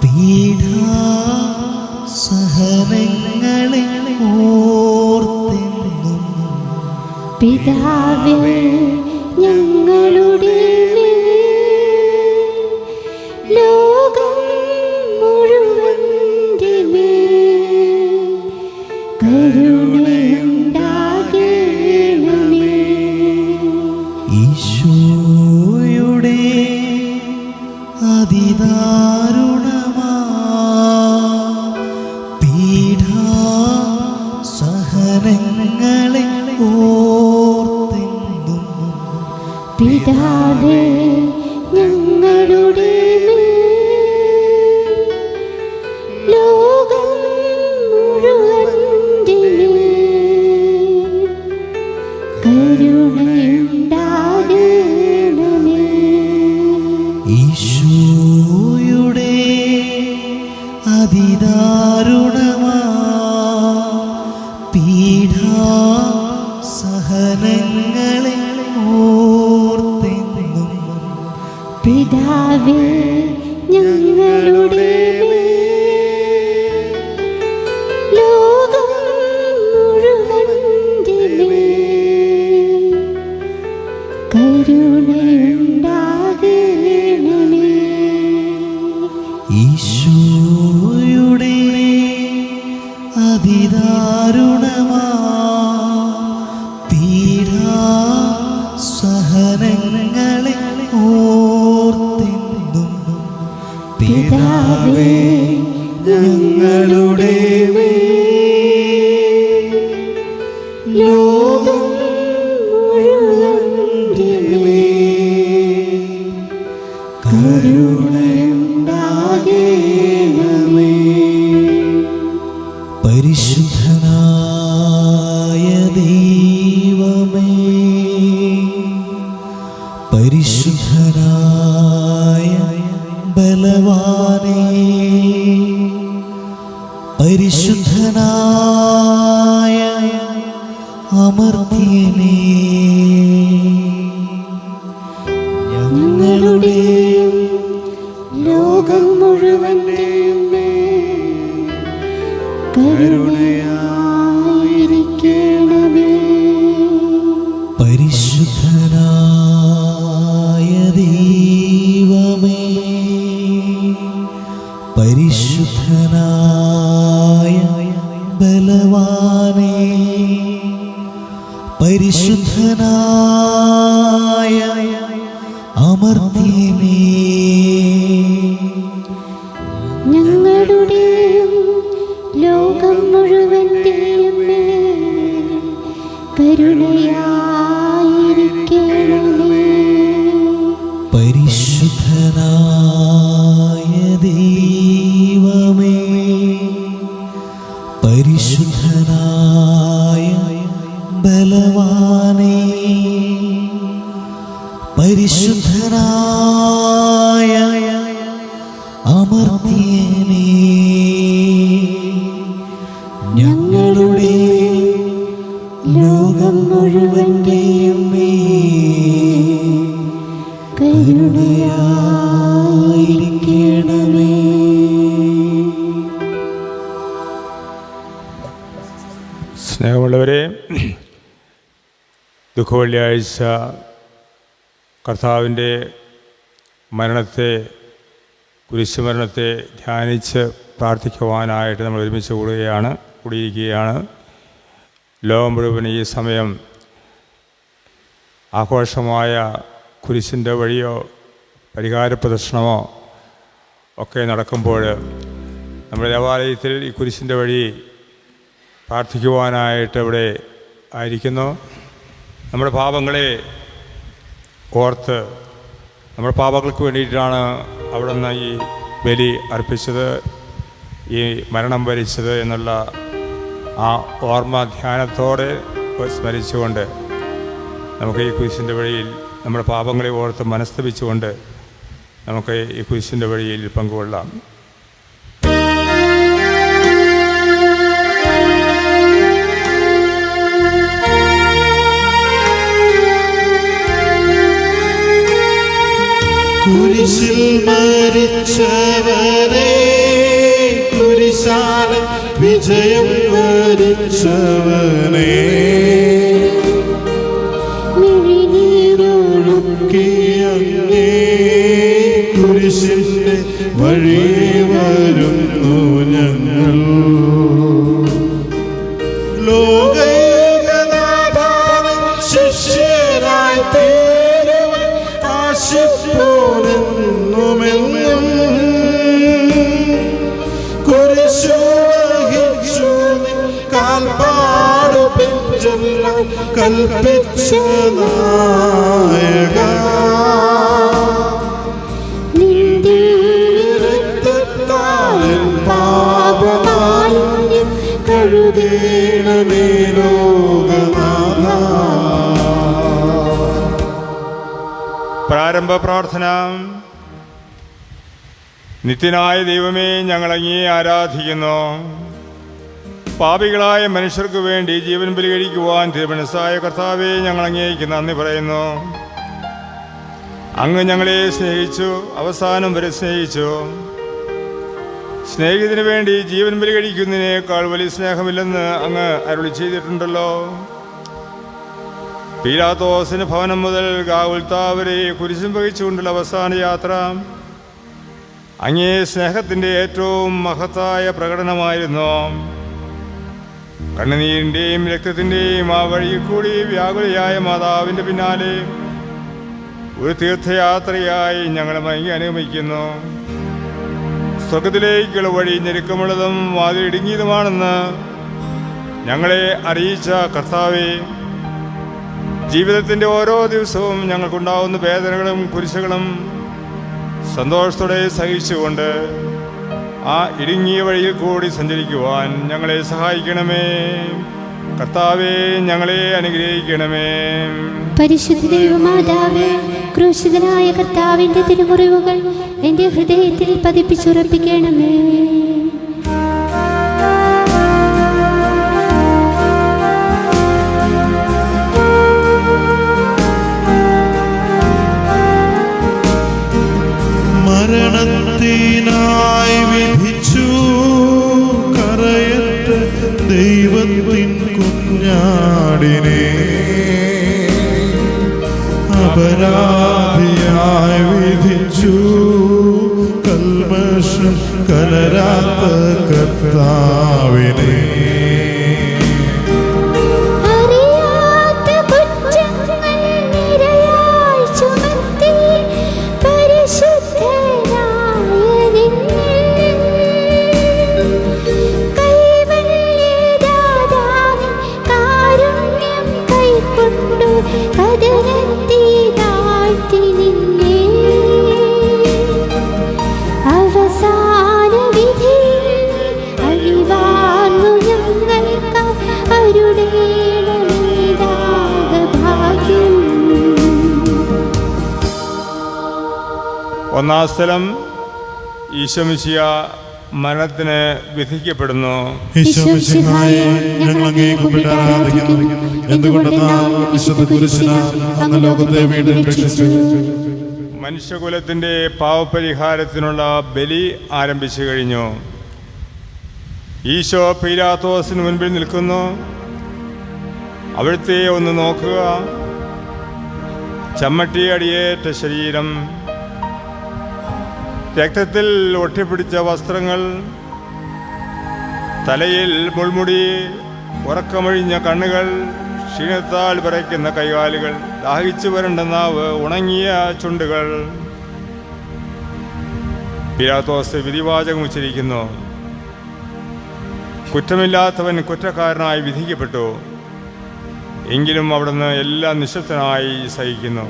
പീഡാസഹനങ്ങളെ ഓർത്തെന്നും പിതാവേ ഞങ്ങളുടെ മേൽ ലോകം മുഴുവൻ്റെ മേൽ കരുണയുണ്ടാകണമേ. ഈശോയുടെ അതിദാരുണമാ പീഡാസഹനങ്ങളെ ഓർത്തെന്നും പിതാവേ ഞങ്ങളുടെ മേൽ ലോകം മുഴുവൻ്റെ മേൽ കരുണയുണ്ടാകണമേ. ഈശോയുടെ അതിദാരുണമാ പീഡാസഹനങ്ങളെ ഓർത്തെന്നും പിതാവേ ഞങ്ങളുടെ മേൽ ലോകം മുഴുവൻ്റെ മേൽ കരുണയുണ്ടാകണമേ. ഈശോയുടെ അതിദാരുണമാ പീഡാസഹനങ്ങളെ ഓർത്തെന്നും പിതാവേ ഞങ്ങളുടെ മേൽ ലോകം മുഴുവൻ്റെ മേൽ കരുണയുണ്ടാകണമേ. പരിശുദ്ധനായ ദൈവമേ, പരിശുദ്ധനായ ബലവാനേ, പരിശുദ്ധനായ അമർത്യനേ, ഞങ്ങളുടെയും ലോകം മുഴുവൻ്റെയും മേൽ കരുണയായിരിക്കണമേ. പരിശുദ്ധനായ ദൈവമേ, പരിശുദ്ധനായ ബലവാനേ, പരിശുദ്ധനായ അമർത്യനേ, ഞങ്ങളുടെയും ലോകം മുഴുവൻ്റെയും മേൽ കരുണയായിരിക്കണമേ. പരിശുദ്ധനായ ദൈവമേ, പരിശുദ്ധനായ ബലവാനേ, പരിശുദ്ധനായ അമർത്യനേ, ഞങ്ങളുടെ ലോകം മുഴുവൻ്റെയും മേൽ കരുണയായിരിക്കണമേ. സ്നേഹമുള്ളവരെ, ദുഃഖവെള്ളിയാഴ്ച കർത്താവിൻ്റെ മരണത്തെ, കുരിശുമരണത്തെ ധ്യാനിച്ച് പ്രാർത്ഥിക്കുവാനായിട്ട് നമ്മൾ ഒരുമിച്ച് കൂടിയിരിക്കുകയാണ്. ലോകം മുഴുവൻ ഈ സമയം ആഘോഷമായ കുരിശിൻ്റെ വഴിയോ പരിഹാര പ്രദർശനമോ ഒക്കെ നടക്കുമ്പോൾ നമ്മുടെ ദേവാലയത്തിൽ ഈ കുരിശിൻ്റെ വഴി പ്രാർത്ഥിക്കുവാനായിട്ട് ഇവിടെ ആയിരിക്കുന്നു. നമ്മുടെ പാപങ്ങളെ ഓർത്ത് നമ്മുടെ പാപങ്ങൾക്ക് വേണ്ടിയിട്ടാണ് അവിടുന്ന് ഈ ബലി അർപ്പിച്ചത്, ഈ മരണം വരിച്ചത് എന്നുള്ള ആ ഓർമ്മ ധ്യാനത്തോടെ സ്മരിച്ചുകൊണ്ട് നമുക്ക് ഈ കുരിശിൻ്റെ വഴിയിൽ നമ്മുടെ പാപങ്ങളെ ഓർത്ത് മനസ്തപിച്ചുകൊണ്ട് നമുക്ക് ഈ കുരിശിൻ്റെ വഴിയിൽ പങ്കുകൊള്ളാം. കുരിശിൽ മരിച്ചവനെ, കുരിശാൽ വിജയം വരിച്ചവനെ, മിഴിനീരൊഴുക്കിയങ്ങേ കുരിശിന്റെ വഴി വരുന്നു ഞങ്ങൾ. ലോകനാഥാവിൻ ശിഷ്യരായി തീരുവാൻ ആശിപ്പോരെന്നുമെന്നും കുരിശു വഹിച്ചു നിൻ കാൽപ്പാടു പിഞ്ചെല്ലാം കൽപ്പിച്ച നായക, നിന്റെ രക്തത്താൽ പാപമാലിന്യം കഴുകേണമേ ലോകനാഥ. പ്രാരംഭ പ്രാർത്ഥന. നിത്യനായ ദൈവമേ, ഞങ്ങളങ്ങേ ആരാധിക്കുന്നു. പാപികളായ മനുഷ്യർക്ക് വേണ്ടി ജീവൻ ബലി കഴിക്കുവാൻ തിരുമനസ്സായ കർത്താവേ, ഞങ്ങളങ്ങേക്ക് നന്ദി പറയുന്നു. അങ്ങ് ഞങ്ങളെ സ്നേഹിച്ചു, അവസാനം വരെ സ്നേഹിച്ചു. സ്നേഹിതന് വേണ്ടി ജീവൻ ബലി കഴിക്കുന്നതിനേക്കാൾ വലിയ സ്നേഹമില്ലെന്ന് അങ്ങ് അരുളി ചെയ്തിട്ടുണ്ടല്ലോ. പീലാത്തോസിന് ഭവനം മുതൽ ഗാഗുൽത്താ വരെ കുരിശും വഹിച്ചുകൊണ്ടുള്ള അവസാന യാത്ര അങ്ങേ സ്നേഹത്തിൻ്റെ ഏറ്റവും മഹത്തായ പ്രകടനമായിരുന്നു. കണ്ണുനീരിൻ്റെയും രക്തത്തിൻ്റെയും ആ വഴിയിൽ കൂടി വ്യാകുലയായ മാതാവിൻ്റെ പിന്നാലെ ഒരു തീർത്ഥയാത്രയായി ഞങ്ങളെ മയങ്ങി അനുഗമിക്കുന്നു. സ്വർഗത്തിലേക്കുള്ള വഴി ഞെരുക്കമുള്ളതും വാതിലിടുങ്ങിയതുമാണെന്ന് ഞങ്ങളെ അറിയിച്ച കർത്താവേ, ജീവിതത്തിൻ്റെ ഓരോ ദിവസവും ഞങ്ങൾക്കുണ്ടാവുന്ന വേദനകളും കുരിശുകളും സന്തോഷത്തോടെ സഹിച്ചുകൊണ്ട് ആ ഇടുങ്ങിയ വഴിയിൽ കൂടി സഞ്ചരിക്കുവാൻ ഞങ്ങളെ സഹായിക്കണമേ. കർത്താവേ, ഞങ്ങളെ അനുഗ്രഹിക്കണമേ. പരിശുദ്ധ ദൈവമാതാവേ, ക്രൂശിതനായ കർത്താവിന്റെ തിരുമുറിവുകൾ എൻ്റെ ഹൃദയത്തിൽ പതിപ്പിച്ചുറപ്പിക്കണമേ. മരണത്തിനായി വിധിച്ചു കരയറ്റ ദൈവത്തിൻ കുഞ്ഞാടിനെ, അപരാധിയായി വിധിച്ചു കൽമഷം കലരാത്ത കർത്താവിനെ, ഒന്നാം സ്ഥലം, ഈശോമിശിഹ മരണത്തിന് വിധിക്കപ്പെടുന്നു. ഈശോമിശിഹായെ ഞങ്ങൾ അങ്ങയെ കുമ്പിട്ട് ആരാധിക്കുന്നു. എന്തുകൊണ്ടെന്നാൽ വിശുദ്ധ കുരിശിനാൽ അങ്ങ് ലോകത്തെ വീണ്ടും രക്ഷിച്ചു. മനുഷ്യകുലത്തിൻ്റെ പാവപരിഹാരത്തിനുള്ള ബലി ആരംഭിച്ചു കഴിഞ്ഞു. ഈശോ പീലാത്തോസിന് മുൻപിൽ നിൽക്കുന്നു. അവിടുത്തെ ഒന്ന് നോക്കുക. ചമ്മട്ടി അടിയേറ്റ ശരീരം, രക്തത്തിൽ ഒട്ടിപ്പിടിച്ച വസ്ത്രങ്ങൾ, തലയിൽ മുൾമുടി, ഉറക്കമൊഴിഞ്ഞ കണ്ണുകൾ, ക്ഷീണത്താൽ വിറയ്ക്കുന്ന കൈകാലുകൾ, ദാഹിച്ചു വരണ്ട നാവ്, ഉണങ്ങിയ ചുണ്ടുകൾ. പീലാത്തോസ് വിധിവാചകം ഉച്ചരിക്കുന്നു. കുറ്റമില്ലാത്തവൻ കുറ്റക്കാരനായി വിധിക്കപ്പെട്ടു. എങ്കിലും അവിടുന്ന് എല്ലാം നിശബ്ദനായി സഹിക്കുന്നു.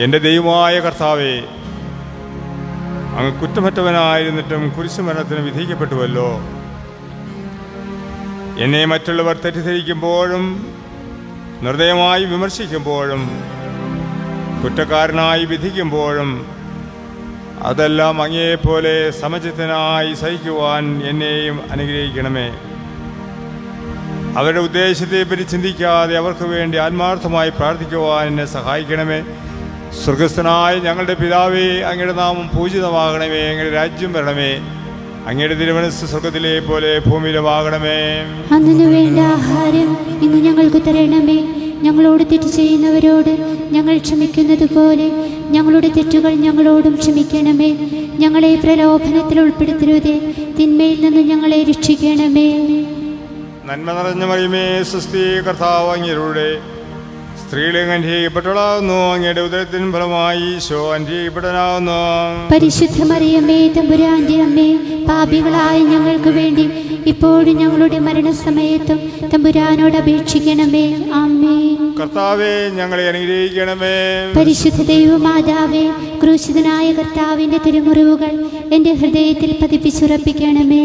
എൻ്റെ ദൈവമായ കർത്താവേ, അങ്ങ് കുറ്റമറ്റവനായിരുന്നിട്ടും കുരിശുമരണത്തിന് വിധിക്കപ്പെട്ടുവല്ലോ. എന്നെ മറ്റുള്ളവർ തെറ്റിദ്ധരിക്കുമ്പോഴും നിർദ്ദയമായി വിമർശിക്കുമ്പോഴും കുറ്റക്കാരനായി വിധിക്കുമ്പോഴും അതെല്ലാം അങ്ങയെപ്പോലെ സമചിത്തനായി സഹിക്കുവാൻ എന്നെയും അനുഗ്രഹിക്കണമേ. അവരുടെ ഉദ്ദേശത്തെപ്പറ്റി ചിന്തിക്കാതെ അവർക്ക് വേണ്ടി ആത്മാർത്ഥമായി പ്രാർത്ഥിക്കുവാൻ എന്നെ സഹായിക്കണമേ. സ്വർഗസ്ഥനായ ഞങ്ങളുടെ പിതാവേ, അങ്ങയുടെ നാമം പൂജിതമാകണമേ. അങ്ങയുടെ രാജ്യം വരണമേ. അങ്ങയുടെ തിരുമനസ്സ് സ്വർഗത്തിലെ പോലെ ഭൂമിയിലുമാകണമേ. അന്നു വേണ്ട ആഹാരം ഇന്ന് ഞങ്ങൾക്ക് തരണമേ. ഞങ്ങളോട് തെറ്റ് ചെയ്യുന്നവരോട് ഞങ്ങൾ ക്ഷമിക്കുന്നത് പോലെ ഞങ്ങളുടെ തെറ്റുകൾ ഞങ്ങളോടും ക്ഷമിക്കണമേ. ഞങ്ങളെ പ്രലോഭനത്തിൽ ഉൾപ്പെടുത്തരുതേ, തിന്മയിൽ നിന്ന് ഞങ്ങളെ രക്ഷിക്കണമേ. നന്മ നിറഞ്ഞ മറിയമേ, സ്വസ്തി, കർത്താവ് അങ്ങയുടെ സ്ത്രീകളെ അനുഗ്രഹിക്കപ്പെട്ടവളാകുന്നു. അങ്ങയുടെ ഉദരത്തിൻ ഫലമായി ഈശോ അനുഗ്രഹിക്കപ്പെട്ടവനാകുന്നു. പരിശുദ്ധ മറിയമേ, തമ്പുരാന്റെ അമ്മേ, പാപികളായ ഞങ്ങൾക്ക് വേണ്ടി ഇപ്പോഴും ഞങ്ങളുടെ മരണസമയത്തും തമ്പുരാനോട് അപേക്ഷിക്കണമേ. ആമേൻ. കർത്താവേ, ഞങ്ങളെ അനുഗ്രഹിക്കണമേ. പരിശുദ്ധ ദൈവമാതാവേ, ക്രൂശിതനായ കർത്താവിന്റെ തിരുമുറിവുകൾ എൻ്റെ ഹൃദയത്തിൽ പതിപ്പിച്ചുറപ്പിക്കണമേ.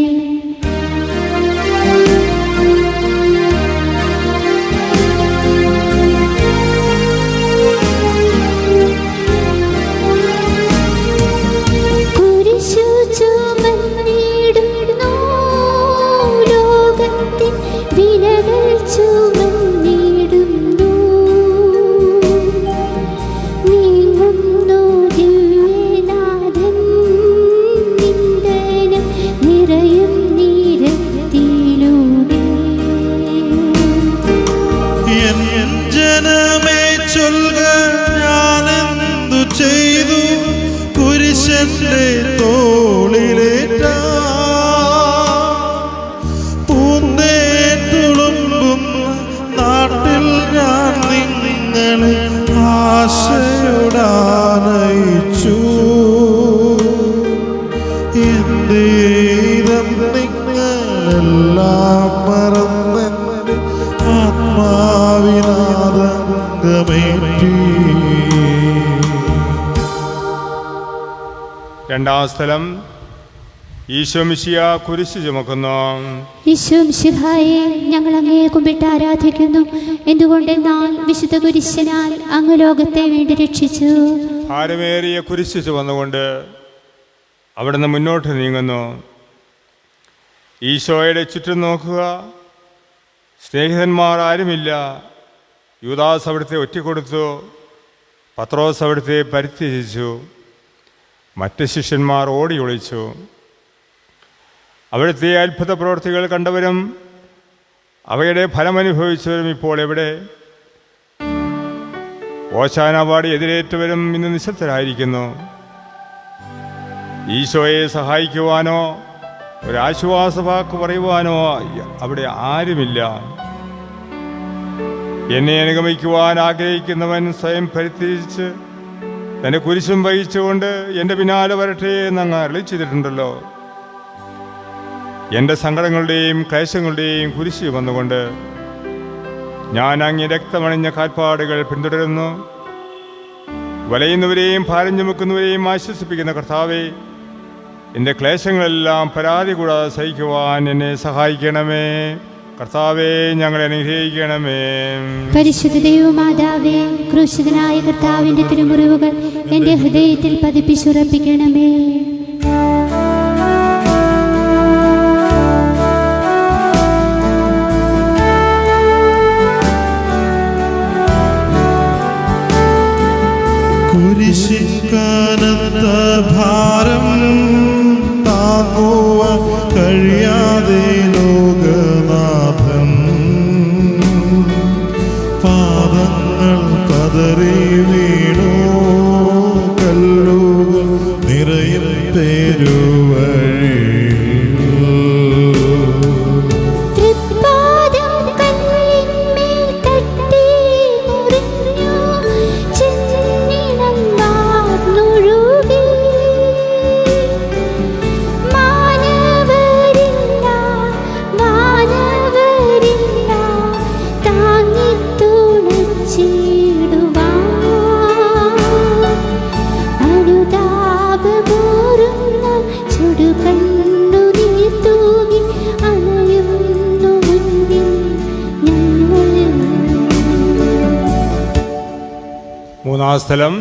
രണ്ടാം സ്ഥലം, ഈശോ മിശിഹാ കുരിശ് ചുമക്കുന്നു. ഈശോ മിശിഹായെ ഞങ്ങൾ അങ്ങയെ കുമ്പിട്ട് ആരാധിക്കുന്നു. എന്തുകൊണ്ടെന്നാൽ വിശുദ്ധ കുരിശിനാൽ അങ്ങ് ലോകത്തെ വേണ്ടി രക്ഷിച്ചു. ഭാരമേറിയ കുരിശ് ചുമന്നുകൊണ്ട് അവിടുന്ന് മുന്നോട്ട് നീങ്ങുന്നു. ഈശോയുടെ ചുറ്റും നോക്കുക. സ്നേഹിതന്മാർ ആരുമില്ല. യൂദാസ് അവിടുത്തെ ഒറ്റിക്കൊടുത്തു. പത്രോസ് അവിടുത്തെ പരിത്യജിച്ചു. മറ്റ് ശിഷ്യന്മാർ ഓടി ഒളിച്ചു. അവിടുത്തെ അത്ഭുത പ്രവൃത്തികൾ കണ്ടവരും അവയുടെ ഫലമനുഭവിച്ചവരും ഇപ്പോൾ എവിടെ? ഓശാന പാടി എതിരേറ്റവരും ഇന്ന് നിശബ്ദരായിരിക്കുന്നു. ഈശോയെ സഹായിക്കുവാനോ ഒരാശ്വാസവാക്ക് പറയുവാനോ അവിടെ ആരുമില്ല. എന്നെ അനുഗമിക്കുവാൻ ആഗ്രഹിക്കുന്നവൻ സ്വയം പരിത്യജിച്ച് തൻ്റെ കുരിശും വഹിച്ചുകൊണ്ട് എൻ്റെ പിന്നാലെ വരട്ടെ എന്നങ്ങ് അരുളി ചെയ്തിട്ടുണ്ടല്ലോ. എൻ്റെ സങ്കടങ്ങളുടെയും ക്ലേശങ്ങളുടെയും കുരിശ് വന്നുകൊണ്ട് ഞാൻ അങ്ങേ രക്തമണിഞ്ഞ കാൽപ്പാടുകൾ പിന്തുടരുന്നു. വലയുന്നവരെയും ഭാരം ചുമക്കുന്നവരെയും ആശ്വസിപ്പിക്കുന്ന കർത്താവേ, എൻ്റെ ക്ലേശങ്ങളെല്ലാം പരാതി കൂടാതെ സഹിക്കുവാൻ എന്നെ സഹായിക്കണമേ. കർത്താവേ, ഞങ്ങളെ അനുഗ്രഹിക്കണമേ. പരിശുദ്ധ ദൈവമാതാവേ, ക്രൂശിതനായ കർത്താവിന്റെ തിരുമുറിവുകൾ എൻ്റെ ഹൃദയത്തിൽ പതിപ്പിച്ചുറപ്പിക്കണമേ. കുരിശിൻ കനത്ത ഭാരം താങ്ങുവാൻ കഴിയാതെ ലോകനാഥൻ പാദങ്ങൾ പതറി വീണു. കല്ലുകൾ നിറയും കൃപാസ്ഥലം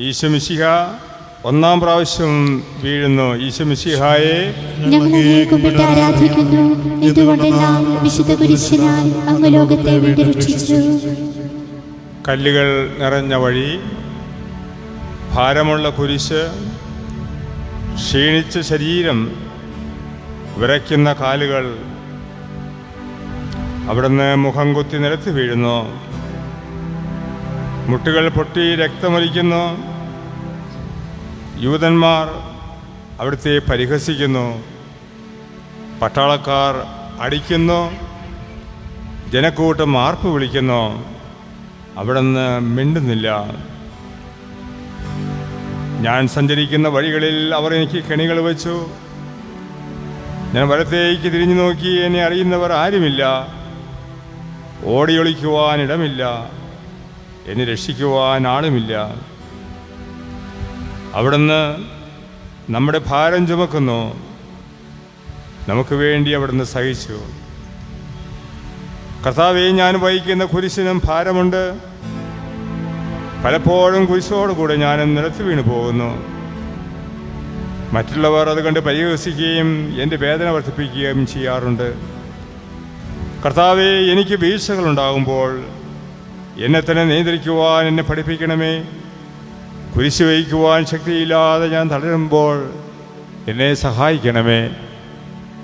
ഈശോമിശിഹ ഒന്നാം പ്രാവശ്യം വീഴുന്നു. ഈശോമിശിഹായെ ഞങ്ങൾ അങ്ങയെ കുമ്പിട്ട് ആരാധിക്കുന്നു. എന്തുകൊണ്ടെന്നാൽ വിശുദ്ധ കുരിശിനാൽ അങ്ങ് ലോകത്തെ വീണ്ടും രക്ഷിച്ചു. കല്ലുകൾ നിറഞ്ഞ വഴി, ഭാരമുള്ള കുരിശ്, ക്ഷീണിച്ച ശരീരം, വിറയ്ക്കുന്ന കാലുകൾ, അവിടുന്ന് മുഖം കുത്തി നിലത്ത് വീഴുന്നു. മുട്ടുകൾ പൊട്ടി രക്തമൊലിക്കുന്നു. യൂതന്മാർ അവിടുത്തെ പരിഹസിക്കുന്നു. പട്ടാളക്കാർ അടിക്കുന്നു. ജനക്കൂട്ടം ആർപ്പ് വിളിക്കുന്നു. അവിടുന്ന് മിണ്ടുന്നില്ല. ഞാൻ സഞ്ചരിക്കുന്ന വഴികളിൽ അവർ എനിക്ക് കെണികൾ വെച്ചു. ഞാൻ വലത്തേക്ക് തിരിഞ്ഞു നോക്കി. എന്നെ അറിയുന്നവർ ആരുമില്ല. ഓടിയൊളിക്കുവാനിടമില്ല. എന്നെ രക്ഷിക്കുവാൻ ആളുമില്ല. അവിടുന്ന് നമ്മുടെ ഭാരം ചുമക്കുന്നു. നമുക്ക് വേണ്ടി അവിടുന്ന് സഹിച്ചു. കർത്താവേ, ഞാൻ വഹിക്കുന്ന കുരിശിനും ഭാരമുണ്ട്. പലപ്പോഴും കുരിശോടുകൂടെ ഞാൻ നിലത്ത് വീണു പോകുന്നു. മറ്റുള്ളവർ അത് കണ്ട് പരിഹസിക്കുകയും എൻ്റെ വേദന വർദ്ധിപ്പിക്കുകയും ചെയ്യാറുണ്ട്. കർത്താവേ, എനിക്ക് വീഴ്ചകളുണ്ടാകുമ്പോൾ എന്നെ തന്നെ നിയന്ത്രിക്കുവാൻ എന്നെ പഠിപ്പിക്കണമേ. കുരിശ് വഹിക്കുവാൻ ശക്തിയില്ലാതെ ഞാൻ തളരുമ്പോൾ എന്നെ സഹായിക്കണമേ.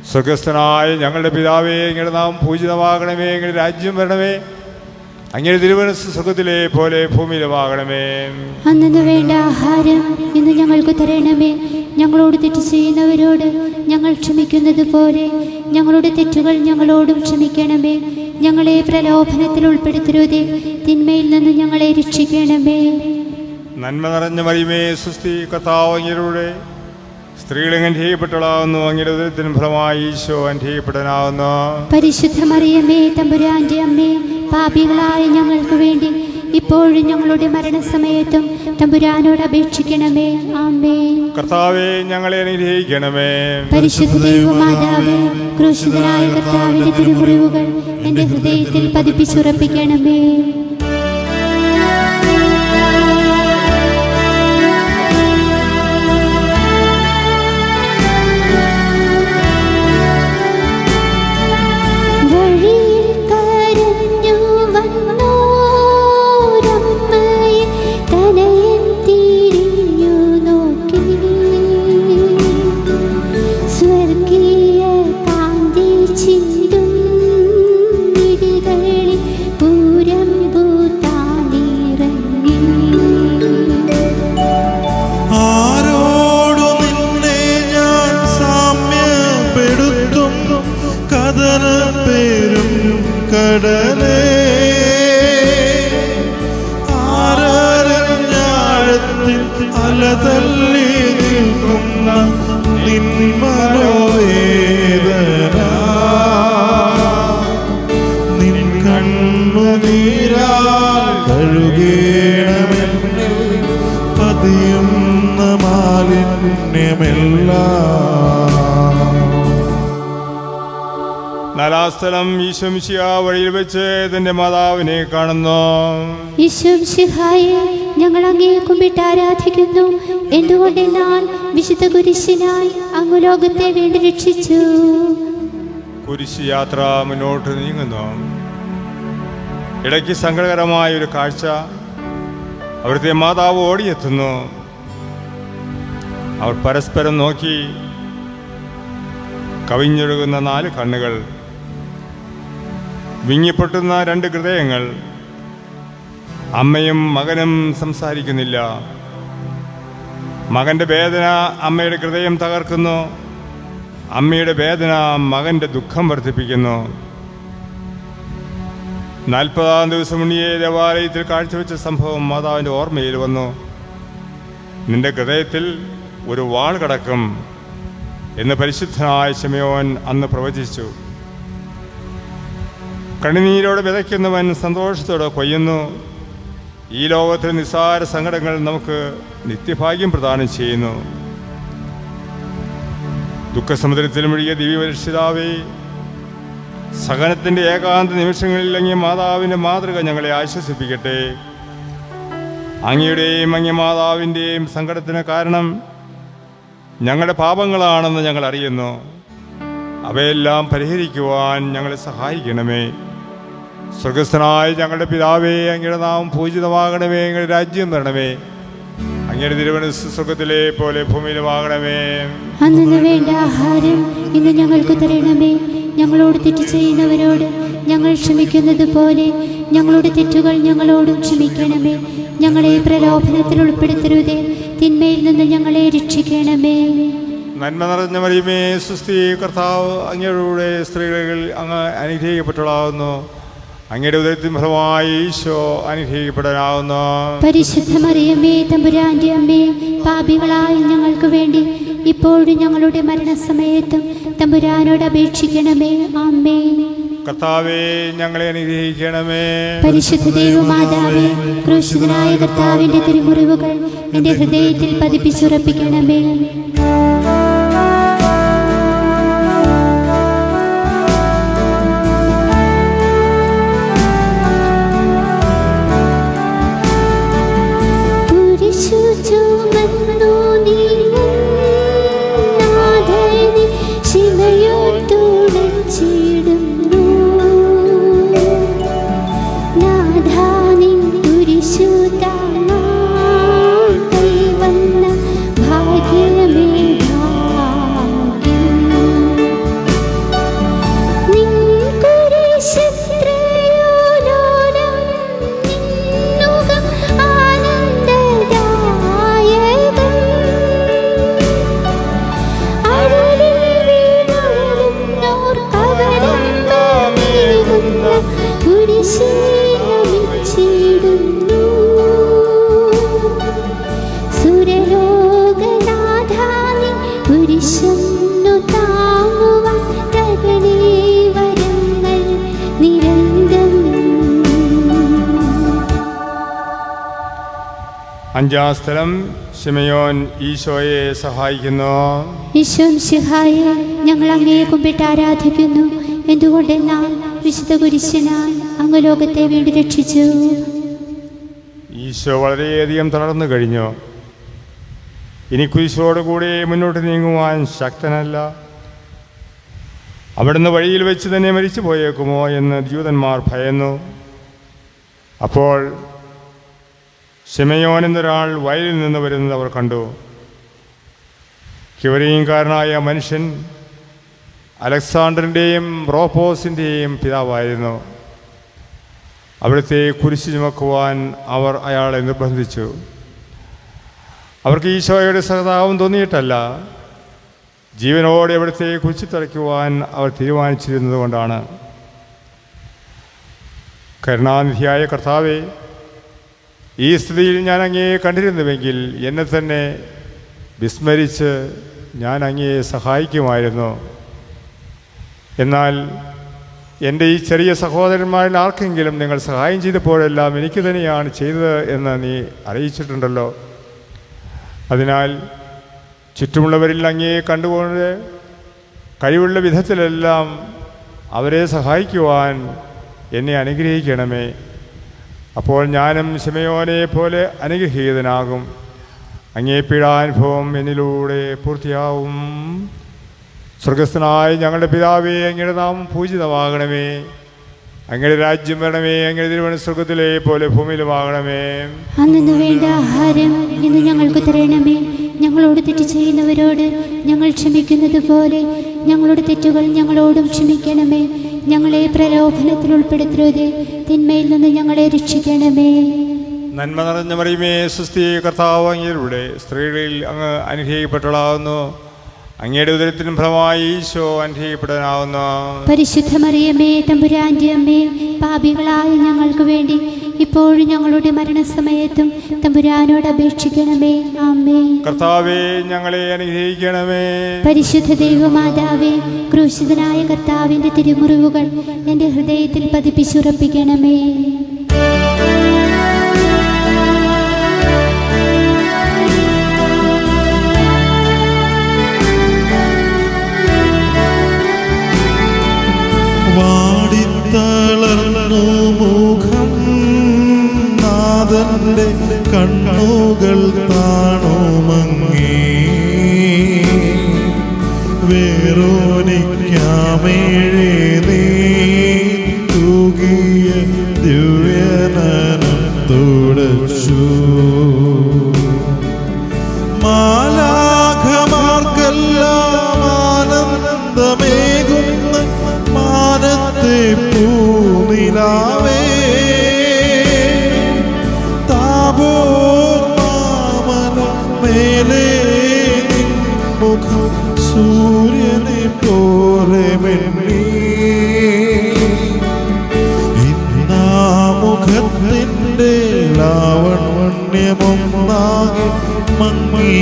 സ്വർഗസ്ഥനായ ഞങ്ങളുടെ പിതാവേ, അങ്ങയുടെ നാമം പൂജിതമാകണമേ. അങ്ങയുടെ രാജ്യം വരണമേ. അങ്ങയുടെ തിരുമനസ്സ് സ്വർഗ്ഗത്തിലെ പോലെ ഭൂമിയിലുമാകണമേ. അന്നു വേണ്ട ആഹാരം ഇന്ന് ഞങ്ങൾക്ക് തരണമേ. ഞങ്ങളോട് തെറ്റ് ചെയ്യുന്നവരോട് ഞങ്ങൾ ക്ഷമിക്കുന്നത് പോലെ ഞങ്ങളുടെ തെറ്റുകൾ ഞങ്ങളോടും ക്ഷമിക്കണമേ. ഞങ്ങളെ പ്രലോഭനത്തിൽ ഉൾപ്പെടുത്തരുതേ. തിന്മയിൽ നിന്ന് ഞങ്ങളെ രക്ഷിക്കണമേ. നന്മ നിറഞ്ഞ മറിയമേ, സ്വസ്തി. കർത്താവ് അങ്ങയുടെ സ്ത്രീകൾ അനുഗ്രഹിക്കപ്പെട്ടവളാകുന്നു. അങ്ങയുടെ ഉദരത്തിൻ ഫലമായി ഈശോ അനുഗ്രഹിക്കപ്പെട്ടവനാകുന്നു. പരിശുദ്ധ മറിയമേ, തമ്പുരാന്റെ അമ്മേ, പാപികളായ ഞങ്ങൾക്ക് വേണ്ടി ഇപ്പോഴും ഞങ്ങളുടെ മരണസമയത്തും തമ്പുരാനോട് അപേക്ഷിക്കണമേ. ആമേൻ. കർത്താവേ, ഞങ്ങളെ അനുഗ്രഹിക്കണമേ. പരിശുദ്ധ ദൈവമാതാവേ, ക്രൂശിതനായ കർത്താവിന്റെ തിരുമുറിവുകൾ എൻ്റെ ഹൃദയത്തിൽ പതിപ്പിച്ചുറപ്പിക്കണമേ. നാലാം സ്ഥലം ഈശോമിശിഹ വഴിയിൽ വെച്ച് തന്റെ മാതാവിനെ കാണുന്നു. ഈശോമിശിഹായെ, ഞങ്ങൾ അങ്ങയെ കുമ്പിട്ട് ആരാധിക്കുന്നു. എന്തുകൊണ്ടെന്നാൽ വിശുദ്ധ കുരിശിനാൽ അങ്ങ് ലോകത്തെ വീണ്ടും രക്ഷിച്ചു. കുരിശ് യാത്ര മുന്നോട്ട് നീങ്ങുന്നു. ഇടയ്ക്ക് സങ്കടകരമായ ഒരു കാഴ്ച. അവിടുത്തെ മാതാവ് ഓടിയെത്തുന്നു. അവർ പരസ്പരം നോക്കി. കവിഞ്ഞൊഴുകുന്ന 4 കണ്ണുകൾ, വിങ്ങിപ്പൊട്ടുന്ന 2 ഹൃദയങ്ങൾ. അമ്മയും മകനും സംസാരിക്കുന്നില്ല. മകൻ്റെ വേദന അമ്മയുടെ ഹൃദയം തകർക്കുന്നു. അമ്മയുടെ വേദന മകൻ്റെ ദുഃഖം വർദ്ധിപ്പിക്കുന്നു. 40-ാം ദിവസം ഉണ്ണിയെ ദേവാലയത്തിൽ കാഴ്ചവെച്ച സംഭവം മാതാവിൻ്റെ ഓർമ്മയിൽ വന്നു. നിന്റെ ഹൃദയത്തിൽ ഒരു വാൾ കടക്കും എന്ന് പരിശുദ്ധനായ ശിമയോൻ അന്ന് പ്രവചിച്ചു. കണ്ണുനീരോടെ വിതയ്ക്കുന്നവൻ സന്തോഷത്തോടെ കൊയ്യുന്നു. ഈ ലോകത്തിലെ നിസ്സാര സങ്കടങ്ങൾ നമുക്ക് നിത്യഭാഗ്യം പ്രദാനം ചെയ്യുന്നു. ദുഃഖസമുദ്രത്തിൽ മുഴുകിയ ദിവ്യപരിശുദ്ധാവേ, സഹനത്തിൻ്റെ ഏകാന്ത നിമിഷങ്ങളിലെങ്കിൽ മാതാവിൻ്റെ മാതൃക ഞങ്ങളെ ആശ്വസിപ്പിക്കട്ടെ. അങ്ങയുടെയും അങ്ങേ മാതാവിൻ്റെയും സങ്കടത്തിന് കാരണം ഞങ്ങളുടെ പാപങ്ങളാണെന്ന് ഞങ്ങൾ അറിയുന്നു. അവയെല്ലാം പരിഹരിക്കുവാൻ ഞങ്ങളെ സഹായിക്കണമേ. സ്വർഗസ്ഥനായ ഞങ്ങളുടെ പിതാവേ, അങ്ങയുടെ നാമം പൂജിതമാകണമേ. അങ്ങയുടെ രാജ്യം വരണമേ. അങ്ങയുടെ തിരുമനസ്സ് സ്വർഗത്തിലെ പോലെ ഭൂമിയിലുമാകണമേ. അന്നു വേണ്ട ആഹാരം ഇന്ന് ഞങ്ങൾക്ക് തരണമേ. ഞങ്ങളോട് തെറ്റ് ചെയ്യുന്നവരോട് ഞങ്ങൾ ക്ഷമിക്കുന്നത് പോലെ ഞങ്ങളുടെ തെറ്റുകൾ ഞങ്ങളോടും ക്ഷമിക്കണമേ. ഞങ്ങളെ പ്രലോഭനത്തിൽ ഉൾപ്പെടുത്തരുതേ, തിന്മയിൽ നിന്ന് ഞങ്ങളെ രക്ഷിക്കണമേ. നന്മ നിറഞ്ഞ മറിയമേ, സുസ്ഥി, കർത്താവ് അങ്ങയുടെ സ്ത്രീകളിൽ അങ്ങ് അനുഗ്രഹിക്കപ്പെട്ടവളാകുന്നു. അങ്ങയുടെ ഉദരത്തിൻ ഫലമായി ഈശോ അനുഗ്രഹിക്കപ്പെടാനാവുന്നു. പരിശുദ്ധ മറിയമേ, തമ്പുരാന്റെ അമ്മേ, പാപികളായ ഞങ്ങൾക്ക് വേണ്ടി ഇപ്പോഴും ഞങ്ങളുടെ മരണസമയത്തും തമ്പുരാനോട് അപേക്ഷിക്കണമേ. ആമേൻ. കർത്താവേ, ഞങ്ങളെ അനുഗ്രഹിക്കണമേ. പരിശുദ്ധ ദൈവമാതാവേ, ക്രൂശിതനായ കർത്താവിന്റെ തിരുമുറിവുകൾ എൻ്റെ ഹൃദയത്തിൽ പതിപ്പിച്ചുറപ്പിക്കണമേ. അഞ്ചാം സ്ഥലം, ശിമയോൻ ഈശോയെ സഹായിക്കുന്നു. ഈശോ മിശിഹായെ, ഞങ്ങൾ അങ്ങയെ കുമ്പിട്ട് ആരാധിക്കുന്നു. എന്തുകൊണ്ടെന്നാൽ വിശുദ്ധ കുരിശിനാൽ അങ്ങ് ലോകത്തെ വീണ്ടും രക്ഷിച്ചു. ഈശോ വളരെയധികം തളർന്നു കഴിഞ്ഞു. ഇനി കുരിശോടുകൂടി മുന്നോട്ട് നീങ്ങുവാൻ ശക്തനല്ല. അവിടുന്ന് വഴിയിൽ വെച്ച് തന്നെ മരിച്ചു പോയേക്കുമോ എന്ന് ജൂതന്മാർ ഭയന്നു. അപ്പോൾ ശിമയോൻ എന്നൊരാൾ വയലിൽ നിന്ന് വരുന്നത് അവർ കണ്ടു. കിവരീയംകാരനായ മനുഷ്യൻ അലക്സാണ്ടറിൻ്റെയും റോപ്പോസിൻ്റെയും പിതാവായിരുന്നു. അവിടുത്തെ കുരിശ് ചുമക്കുവാൻ അവർ അയാളെ നിർബന്ധിച്ചു. അവർക്ക് ഈശോയുടെ സഹതാപം തോന്നിയിട്ടല്ല, ജീവനോടെ അവിടുത്തെ കുരിശിൽ തറയ്ക്കുവാൻ അവർ തീരുമാനിച്ചിരുന്നത് കൊണ്ടാണ്. കരുണാനിധിയായ കർത്താവേ, ഈ സ്ഥിതിയിൽ ഞാൻ അങ്ങയെ കണ്ടിരുന്നുവെങ്കിൽ എന്നെ തന്നെ വിസ്മരിച്ച് ഞാൻ അങ്ങയെ സഹായിക്കുമായിരുന്നു. എന്നാൽ എൻ്റെ ഈ ചെറിയ സഹോദരന്മാരിൽ ആർക്കെങ്കിലും നിങ്ങൾ സഹായം ചെയ്തപ്പോഴെല്ലാം എനിക്ക് തന്നെയാണ് ചെയ്തത് എന്ന് നീ അറിയിച്ചിട്ടുണ്ടല്ലോ. അതിനാൽ ചുറ്റുമുള്ളവരിൽ അങ്ങയെ കണ്ടുകൊണ്ട് കഴിവുള്ള വിധത്തിലെല്ലാം അവരെ സഹായിക്കുവാൻ എന്നെ അനുഗ്രഹിക്കണമേ. അപ്പോൾ ഞാനും ശിമയോനെ പോലെ അനുഗ്രഹീതനാകും. അങ്ങേ പീഡാനുഭവം എന്നിലൂടെ പൂർത്തിയാവും. സ്വർഗസ്ഥനായ ഞങ്ങളുടെ പിതാവേ, അങ്ങയുടെ നാമം പൂജിതമാകണമേ. അങ്ങയുടെ രാജ്യം വരണമേ. അങ്ങയുടെ തിരുമനസ്സ് സ്വർഗത്തിലെ പോലെ ഭൂമിയിലുമാകണമേ. അന്നു വേണ്ട ആഹാരം ഇന്ന് ഞങ്ങൾക്ക് തരണമേ. ഞങ്ങളോട് തെറ്റ് ചെയ്യുന്നവരോട് ഞങ്ങൾ ക്ഷമിക്കുന്നത് പോലെ ഞങ്ങളുടെ തെറ്റുകൾ ഞങ്ങളോടും ക്ഷമിക്കണമേ. ഞങ്ങളെ പ്രലോഭനത്തിൽ ഉൾപ്പെടുത്തരുതേ, തിന്മയിൽ നിന്ന് ഞങ്ങളെ രക്ഷിക്കണമേ. നന്മ നിറഞ്ഞ മറിയമേ, സുസ്ഥി, കർത്താവ് അങ്ങയുടെ സ്ത്രീകളിൽ അങ്ങ് അനുഗ്രഹിക്കപ്പെട്ടവളാകുന്നു. അങ്ങയുടെ ഉദരത്തിനും ഫലമായി ഈശോ അനുഗ്രഹിക്കപ്പെടാനാവുന്നു. പരിശുദ്ധ മറിയമേ, തമ്പുരാന്റെ അമ്മേ, പാപികളായ ഞങ്ങൾക്ക് വേണ്ടി ഇപ്പോഴും ഞങ്ങളുടെ മരണസമയത്തും തമ്പുരാനോട് അപേക്ഷിക്കണമേ. ആമേൻ. കർത്താവേ, ഞങ്ങളെ അനുഗ്രഹിക്കണമേ. പരിശുദ്ധ ദൈവമാതാവേ, ക്രൂശിതനായ കർത്താവിന്റെ തിരുമുറിവുകൾ എൻ്റെ ഹൃദയത്തിൽ പതിപ്പിച്ചുറപ്പിക്കണമേ. വാടിത്തളർന്നു മുഖം നാഥ നാഥന്റെ കണ്ണുകൾ കാണുമങ്ങേ വേറോനിക്കാമേഴേ നീ തൂകിയ ദിവ്യനനം തുടച്ചു മാലാഖമാർക്കെല്ലാം ആനന്ദമേകുന്ന മാനത്തെ പൂനിലാവേ താബോർ മാമല മേലെ മുഖം സൂര്യനെ പോലെ മെണ്ണി മുഖത്തിൻ്റെ ലാവണ്യമൊന്നാകെ മങ്ങി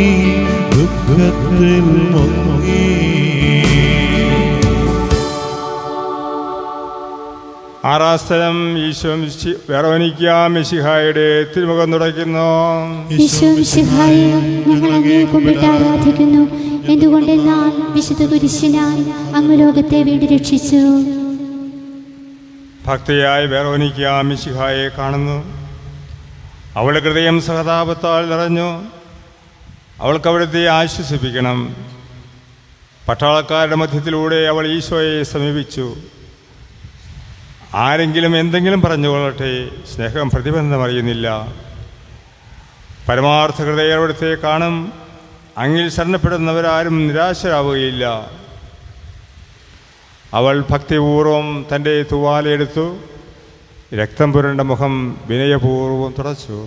ദുഃഖത്തിൽ മുങ്ങി. ആറാം സ്ഥലം ഈശോ വെറോനിക്ക മിശിഹായുടെ തിരുമുഖം തുടയ്ക്കുന്നു. ഈശോ മിശിഹായെ ഞങ്ങൾ അങ്ങേ കുമ്പിട്ട് ആരാധിക്കുന്നു. എന്തുകൊണ്ടെന്നാൽ വിശുദ്ധ കുരിശിനാൽ അങ്ങ് ലോകത്തെ വീണ്ടും രക്ഷിച്ചു. ഭക്തിയായ വെറോനിക്ക മിശിഹായെ കാണുന്നു. അവളുടെ ഹൃദയം സഹതാപത്താൽ നിറഞ്ഞു. അവൾക്ക് അവിടുത്തെ ആശ്വസിപ്പിക്കണം. പട്ടാളക്കാരുടെ മധ്യത്തിലൂടെ അവൾ ഈശോയെ സമീപിച്ചു. ആരെങ്കിലും എന്തെങ്കിലും പറഞ്ഞുകൊള്ളട്ടെ, സ്നേഹം പ്രതിബന്ധം അറിയുന്നില്ല. പരമാർത്ഥ ഹൃദയം അവിടുത്തെ കാണും. അങ്ങിൽ ശരണപ്പെടുന്നവരാരും നിരാശരാവുകയില്ല. അവൾ ഭക്തിപൂർവം തൻ്റെ തൂവാലയെടുത്തു. രക്തം പുരണ്ട മുഖം വിനയപൂർവ്വം തുടച്ചു.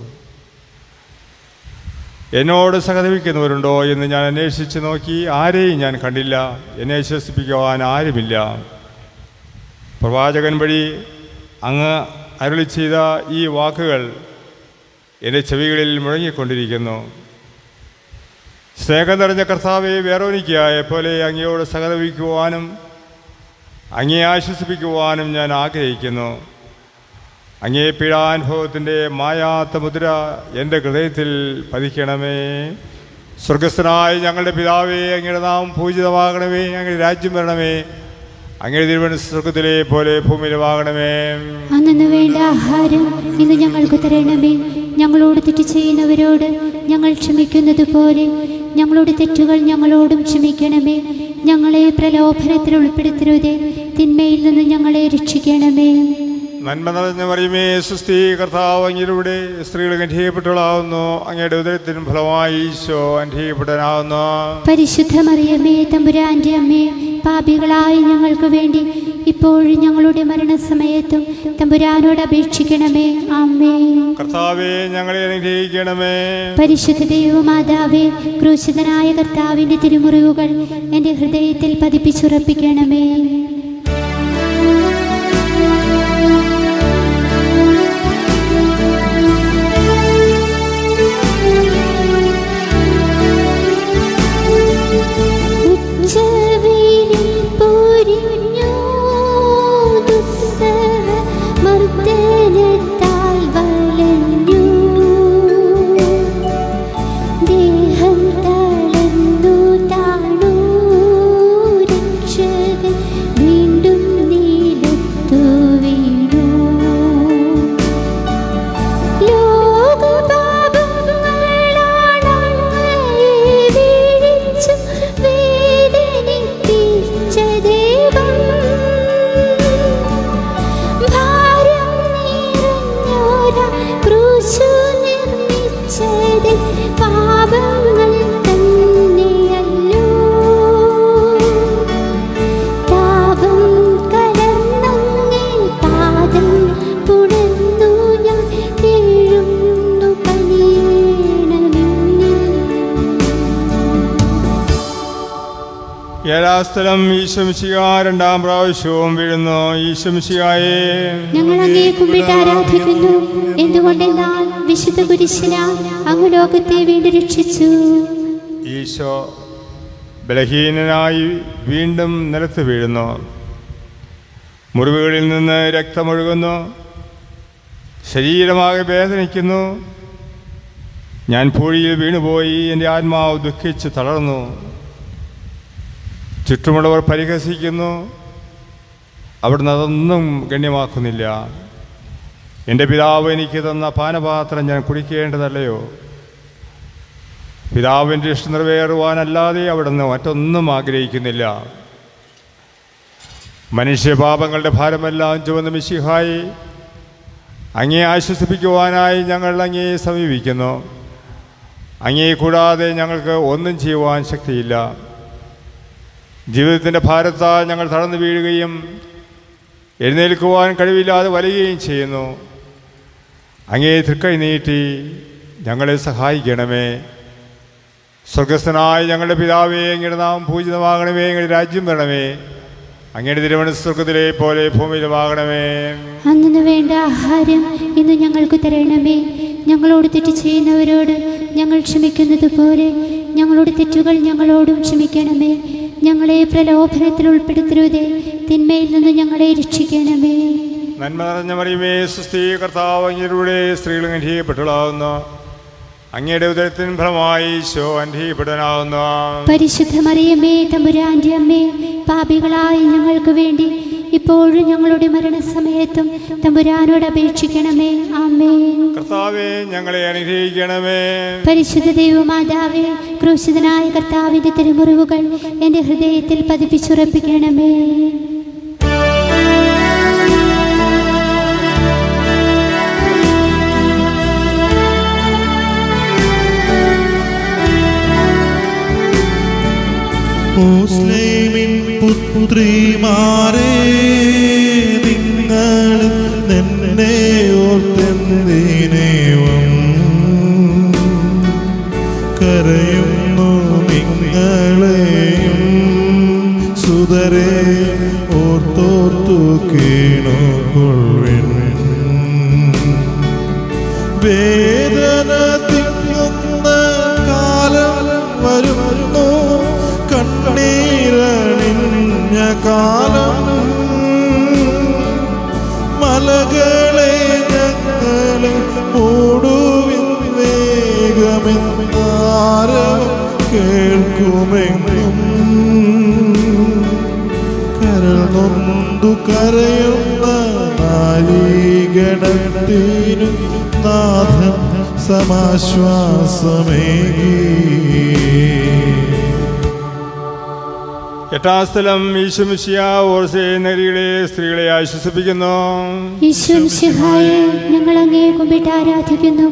എന്നോട് സഹതപിക്കുന്നവരുണ്ടോ എന്ന് ഞാൻ അന്വേഷിച്ച് നോക്കി. ആരെയും ഞാൻ കണ്ടില്ല. എന്നെ വിശ്വസിപ്പിക്കുവാൻ ആരുമില്ല. പ്രവാചകൻ വഴി അങ്ങ് അരുളി ചെയ്ത ഈ വാക്കുകൾ എൻ്റെ ചെവികളിൽ മുഴങ്ങിക്കൊണ്ടിരിക്കുന്നു. സ്നേഹം നിറഞ്ഞ കർത്താവെ, വെറോനിക്കയെ പോലെ അങ്ങയോട് സഹതപിക്കുവാനും അങ്ങയെ ആശ്വസിപ്പിക്കുവാനും ഞാൻ ആഗ്രഹിക്കുന്നു. അങ്ങേ പീഡാനുഭവത്തിൻ്റെ മായാത്ത മുദ്ര എൻ്റെ ഹൃദയത്തിൽ പതിക്കണമേ. സ്വർഗസ്ഥനായ ഞങ്ങളുടെ പിതാവേ, അങ്ങയുടെ നാമം പൂജിതമാകണമേ. അങ്ങയുടെ രാജ്യം വരണമേ. അങ്ങയുടെ തിരുമനസ്സ് സ്വർഗത്തിലെ പോലെ ഭൂമിയിലുമാകണമേ. അന്നു വേണ്ട ആഹാരം ഇന്ന് ഞങ്ങൾക്ക് തരണമേ. ഞങ്ങളോട് തെറ്റ് ചെയ്യുന്നവരോട് ഞങ്ങൾ ക്ഷമിക്കുന്നത് പോലെ ഞങ്ങളുടെ തെറ്റുകൾ ഞങ്ങളോടും ക്ഷമിക്കണമേ. ഞങ്ങളെ പ്രലോഭനത്തിൽ ഉൾപ്പെടുത്തരുതേ, തിന്മയിൽ നിന്ന് ഞങ്ങളെ രക്ഷിക്കണമേ. നന്മ നിറഞ്ഞ മറിയമേ, സുസ്ഥി, കർത്താവ് അങ്ങയിലൂടെ സ്ത്രീകൾ അനുഗ്രഹിക്കപ്പെട്ടവളാവുന്നു. അങ്ങയുടെ ഉദരത്തിനും ഫലമായി ഈശോ അനുഗ്രഹിക്കപ്പെട്ടവനാവുന്നു. പരിശുദ്ധ മറിയമേ, തമ്പുരാന്റെ അമ്മേ, പാപികളായ ഞങ്ങൾക്ക് വേണ്ടി ഇപ്പോഴും ഞങ്ങളുടെ മരണസമയത്തും തമ്പുരാനോട് അപേക്ഷിക്കണമേ. ആമേൻ. കർത്താവേ, ഞങ്ങളെ അനുഗ്രഹിക്കണമേ. പരിശുദ്ധ ദൈവമാതാവേ, ക്രൂശിതനായ കർത്താവിന്റെ തിരുമുറിവുകൾ എൻ്റെ ഹൃദയത്തിൽ പതിപ്പിച്ചുറപ്പിക്കണമേ. ഏഴാം സ്ഥലം ഈശോ മിശിഹാ രണ്ടാം പ്രാവശ്യവും വീഴുന്നു. ഈശോ മിശിഹായെ ഞങ്ങൾ അങ്ങേ കുമ്പിട്ട് ആരാധിക്കുന്നു. എന്തുകൊണ്ടെന്നാൽ വിശുദ്ധ കുരിശിനാൽ അങ്ങ് ലോകത്തെ വീണ്ടും രക്ഷിച്ചു. ഈശോ ബലഹീനനായി വീണ്ടും നിലത്ത് വീഴുന്നു. മുറിവുകളിൽ നിന്ന് രക്തമൊഴുകുന്നു. ശരീരമാകെ വേദനിക്കുന്നു. ഞാൻ പൂഴിയിൽ വീണുപോയി. എൻ്റെ ആത്മാവ് ദുഃഖിച്ച് തളർന്നു. ചുറ്റുമുള്ളവർ പരിഹസിക്കുന്നു. അവിടുന്ന് അതൊന്നും ഗണ്യമാക്കുന്നില്ല. എൻ്റെ പിതാവ് എനിക്ക് തന്ന പാനപാത്രം ഞാൻ കുടിക്കേണ്ടതല്ലയോ? പിതാവിൻ്റെ ഇഷ്ടം നിറവേറുവാനല്ലാതെ അവിടുന്ന് മറ്റൊന്നും ആഗ്രഹിക്കുന്നില്ല. മനുഷ്യപാപങ്ങളുടെ ഭാരമെല്ലാം ചുവന്ന മിശിഹായി അങ്ങയെ ആശ്വസിപ്പിക്കുവാനായി ഞങ്ങൾ അങ്ങയെ സമീപിക്കുന്നു. അങ്ങയെ കൂടാതെ ഞങ്ങൾക്ക് ഒന്നും ചെയ്യുവാൻ ശക്തിയില്ല. ജീവിതത്തിൻ്റെ ഭാരത്താൽ ഞങ്ങൾ തളർന്നു വീഴുകയും എഴുന്നേൽക്കുവാൻ കഴിവില്ലാതെ വലയുകയും ചെയ്യുന്നു. അങ്ങേ തൃക്കൈ നീട്ടി ഞങ്ങളെ സഹായിക്കണമേ. സ്വർഗസ്ഥനായ ഞങ്ങളുടെ പിതാവേ, അങ്ങയുടെ നാമം പൂജിതമാകണമേ. അങ്ങയുടെ രാജ്യം വരണമേ. അങ്ങയുടെ തിരുമനസ്സ് സ്വർഗത്തിലെ പോലെ ഭൂമിയിലുമാകണമേ. അന്നു വേണ്ട ആഹാരം ഇന്ന് ഞങ്ങൾക്ക് തരണമേ. ഞങ്ങളോട് തെറ്റ് ചെയ്യുന്നവരോട് ഞങ്ങൾ ക്ഷമിക്കുന്നത് പോലെ ഞങ്ങളുടെ തെറ്റുകൾ ഞങ്ങളോടും ക്ഷമിക്കണമേ. ഞങ്ങളെ പ്രലോഭനത്തിൽ ഉൾപ്പെടുത്തരുതേ, തിന്മയിൽ നിന്ന് ഞങ്ങളെ രക്ഷിക്കണമേ. നന്മ നിറഞ്ഞ മറിയമേ, സ്വസ്തി, കർത്താവ് അങ്ങയുടെ സ്ത്രീകൾ അനുഗ്രഹിക്കപ്പെട്ടവളാകുന്നു. അങ്ങയുടെ ഉദരത്തിൻ ഫലമായി ഈശോ അനുഗ്രഹിക്കപ്പെട്ടവനാകുന്നു. പരിശുദ്ധ മറിയമേ, തമ്പുരാന്റെ അമ്മേ, പാപികളായ ഞങ്ങൾക്ക് വേണ്ടി ഇപ്പോഴും ഞങ്ങളുടെ മരണസമയത്തും തമ്പുരാനോട് അപേക്ഷിക്കണമേ. ആമേൻ. കർത്താവേ, ഞങ്ങളെ അനുഗ്രഹിക്കണമേ. പരിശുദ്ധ ദൈവമാതാവേ, ക്രൂശിതനായ കർത്താവിന്റെ തിരുമുറിവുകൾ എൻ്റെ ഹൃദയത്തിൽ പതിപ്പിച്ചുറപ്പിക്കണമേ. മുസ്ലിമിൻ പുത്രിമാരെ, നിങ്ങൾ എന്നെ ഓർത്തെന്തിനേവം കരയുന്നു? നിങ്ങളെയും സുതരെ ഓർത്തോർത്തു കേണുകൊള്ളുവിൻ. വേദന തിങ്ങുന്ന കാലം വരുന്നു, കണ്ണീരണിഞ്ഞ കാലം. മലകളെ ഞങ്ങളെ മൂടുവിൻ, വേഗമെന്നാരം കേൾക്കുമെങ്കിലും കരൾ നൊന്തു കരയുന്ന നാരീഗണത്തിനു നാഥൻ സമാശ്വാസമേകി. എട്ടാം സ്ഥലം ഈശോ മിശിഹാ ഓർസേ നഗരിയിലെ സ്ത്രീകളെ ആശ്വസിപ്പിക്കുന്നു. ഈശോ മിശിഹായെ, ഞങ്ങൾ അങ്ങയെ കുമ്പിട്ട് ആരാധിക്കുന്നു.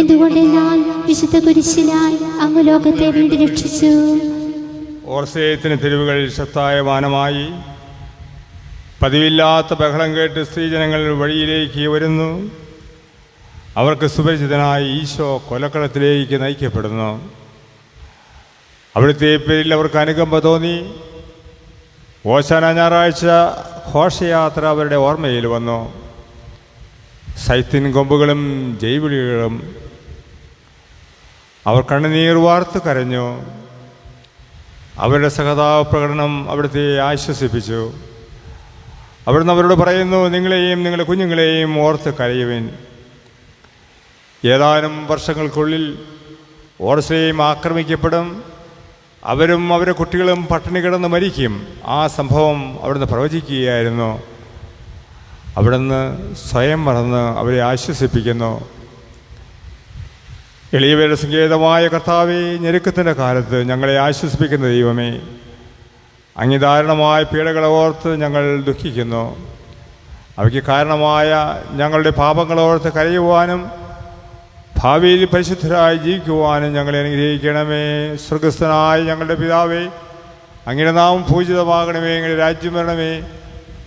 എന്തുകൊണ്ടെന്നാൽ വിശുദ്ധ കുരിശിനാൽ അങ്ങ് ലോകത്തെ വീണ്ടും രക്ഷിച്ചു. ഓർസേയത്തിന് തെരുവുകൾ ശബ്ദായമാനമായി. പതിവില്ലാത്ത ബഹളം കേട്ട് സ്ത്രീജനങ്ങൾ വഴിയിലേക്ക് വരുന്നു. അവർക്ക് സുപരിചിതനായ ഈശോ കൊലക്കളത്തിലേക്ക് നയിക്കപ്പെടുന്നു. അവിടുത്തെ പേരിൽ അവർക്ക് അനുകമ്പ തോന്നി. ഓശാന ഞായറാഴ്ച ഘോഷയാത്ര അവരുടെ ഓർമ്മയിൽ വന്നു. സൈത്തിൻ കൊമ്പുകളും ജൈവിളികളും. അവർ കണ്ണുനീർ വാർത്ത് കരഞ്ഞു. അവരുടെ സഹതാപ പ്രകടനം അവിടുത്തെ ആശ്വസിപ്പിച്ചു. അവിടുന്ന് അവരോട് പറയുന്നു, നിങ്ങളെയും നിങ്ങളുടെ കുഞ്ഞുങ്ങളെയും ഓർത്ത് കരയുവിൻ. ഏതാനും വർഷങ്ങൾക്കുള്ളിൽ ഓർസയും ആക്രമിക്കപ്പെടും. അവരും അവരുടെ കുട്ടികളും പട്ടിണി കിടന്ന് മരിക്കും. ആ സംഭവം അവിടുന്ന് പ്രവചിക്കുകയായിരുന്നു. അവിടുന്ന് സ്വയം മറന്ന് അവരെ ആശ്വസിപ്പിക്കുന്നു. എളിയവരുടെ സങ്കേതമായ കർത്താവേ, ഞെരുക്കത്തിൻ്റെ കാലത്ത് ഞങ്ങളെ ആശ്വസിപ്പിക്കുന്ന ദൈവമേ, അങ്ങിദാരുണമായ പീഡകളെ ഓർത്ത് ഞങ്ങൾ ദുഃഖിക്കുന്നു. അവയ്ക്ക് കാരണമായ ഞങ്ങളുടെ പാപങ്ങളോർത്ത് കരയുവാനും ഭാവിയിൽ പരിശുദ്ധരായി ജീവിക്കുവാനും ഞങ്ങളെ അനുഗ്രഹിക്കണമേ. സ്വർഗസ്ഥനായ ഞങ്ങളുടെ പിതാവേ, അങ്ങയുടെ നാമം പൂജിതമാകണമേ. അങ്ങയുടെ രാജ്യം വരണമേ.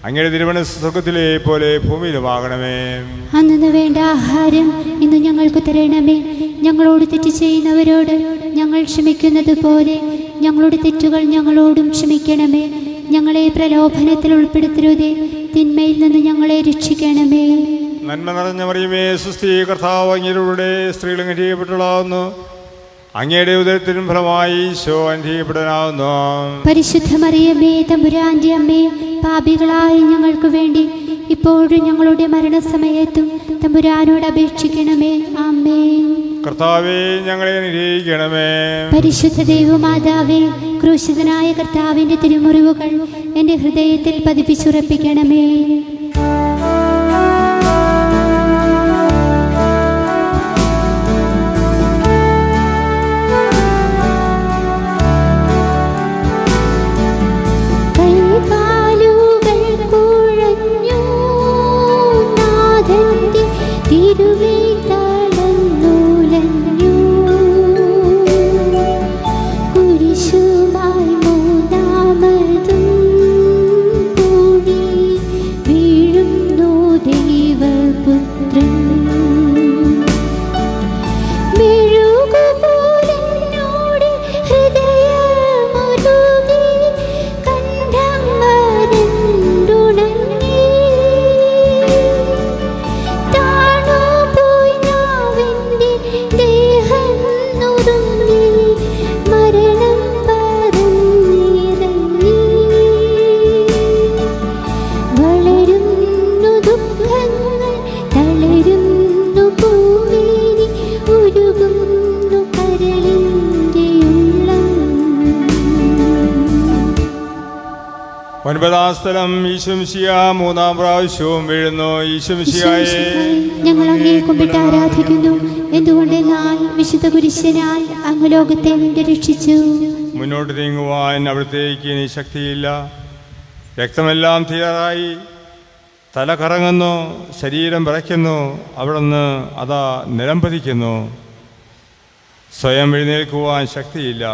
അങ്ങയുടെ തിരുമനസ്സ് സ്വർഗത്തിലെ പോലെ ഭൂമിയിലുമാകണമേ. അന്നു വേണ്ട ആഹാരം ഇന്ന് ഞങ്ങൾക്ക് തരണമേ. ഞങ്ങളോട് തെറ്റ് ചെയ്യുന്നവരോട് ഞങ്ങൾ ക്ഷമിക്കുന്നത് പോലെ ഞങ്ങളുടെ തെറ്റുകൾ ഞങ്ങളോടും ക്ഷമിക്കണമേ. ഞങ്ങളെ പ്രലോഭനത്തിൽ ഉൾപ്പെടുത്തരുതേ, തിന്മയിൽ നിന്ന് ഞങ്ങളെ രക്ഷിക്കണമേ. നന്മ നിറഞ്ഞ മറിയമേ, സ്വസ്തി, കർത്താവ് അങ്ങയുടെ സ്ത്രീകൾ അനുഗ്രഹിക്കപ്പെട്ടവളാകുന്നു. അങ്ങയുടെ ഉദരത്തിനും ഫലമായി ഈശോ അനുഗ്രഹിക്കപ്പെടാനാകുന്നു. പരിശുദ്ധ മറിയമേ, തമ്പുരാന്റെ അമ്മേ, പാപികളായ ഞങ്ങൾക്ക് വേണ്ടി ഇപ്പോഴും ഞങ്ങളുടെ മരണസമയത്തും തമ്പുരാനോട് അപേക്ഷിക്കണമേ. ആമേൻ. കർത്താവേ, ഞങ്ങളെ അനുഗ്രഹിക്കണമേ. പരിശുദ്ധ ദൈവമാതാവേ, ക്രൂശിതനായ കർത്താവിന്റെ തിരുമുറിവുകൾ എൻ്റെ ഹൃദയത്തിൽ പതിപ്പിച്ചുറപ്പിക്കണമേ. ഒൻപതാം സ്ഥലം ഈശോമിശിഹ മൂന്നാം പ്രാവശ്യവും വീഴുന്നു. ഈശോമിശിഹായെ ഞങ്ങൾ അങ്ങേ കുമ്പിട്ട് ആരാധിക്കുന്നു. എന്തുകൊണ്ടെന്നാൽ വിശുദ്ധ കുരിശനാൽ അങ്ങ് ലോകത്തെ നിന്ന് രക്ഷിച്ചു. മുന്നോട്ട് നീങ്ങുവാൻ അവിടത്തേക്ക് ഇനി ശക്തിയില്ല. രക്തമെല്ലാം തീരാറായി. തല കറങ്ങുന്നു, ശരീരം വിറയ്ക്കുന്നു. അവിടുന്ന് അതാ നിലംപതിക്കുന്നു. സ്വയം എഴുന്നേൽക്കുവാൻ ശക്തിയില്ല.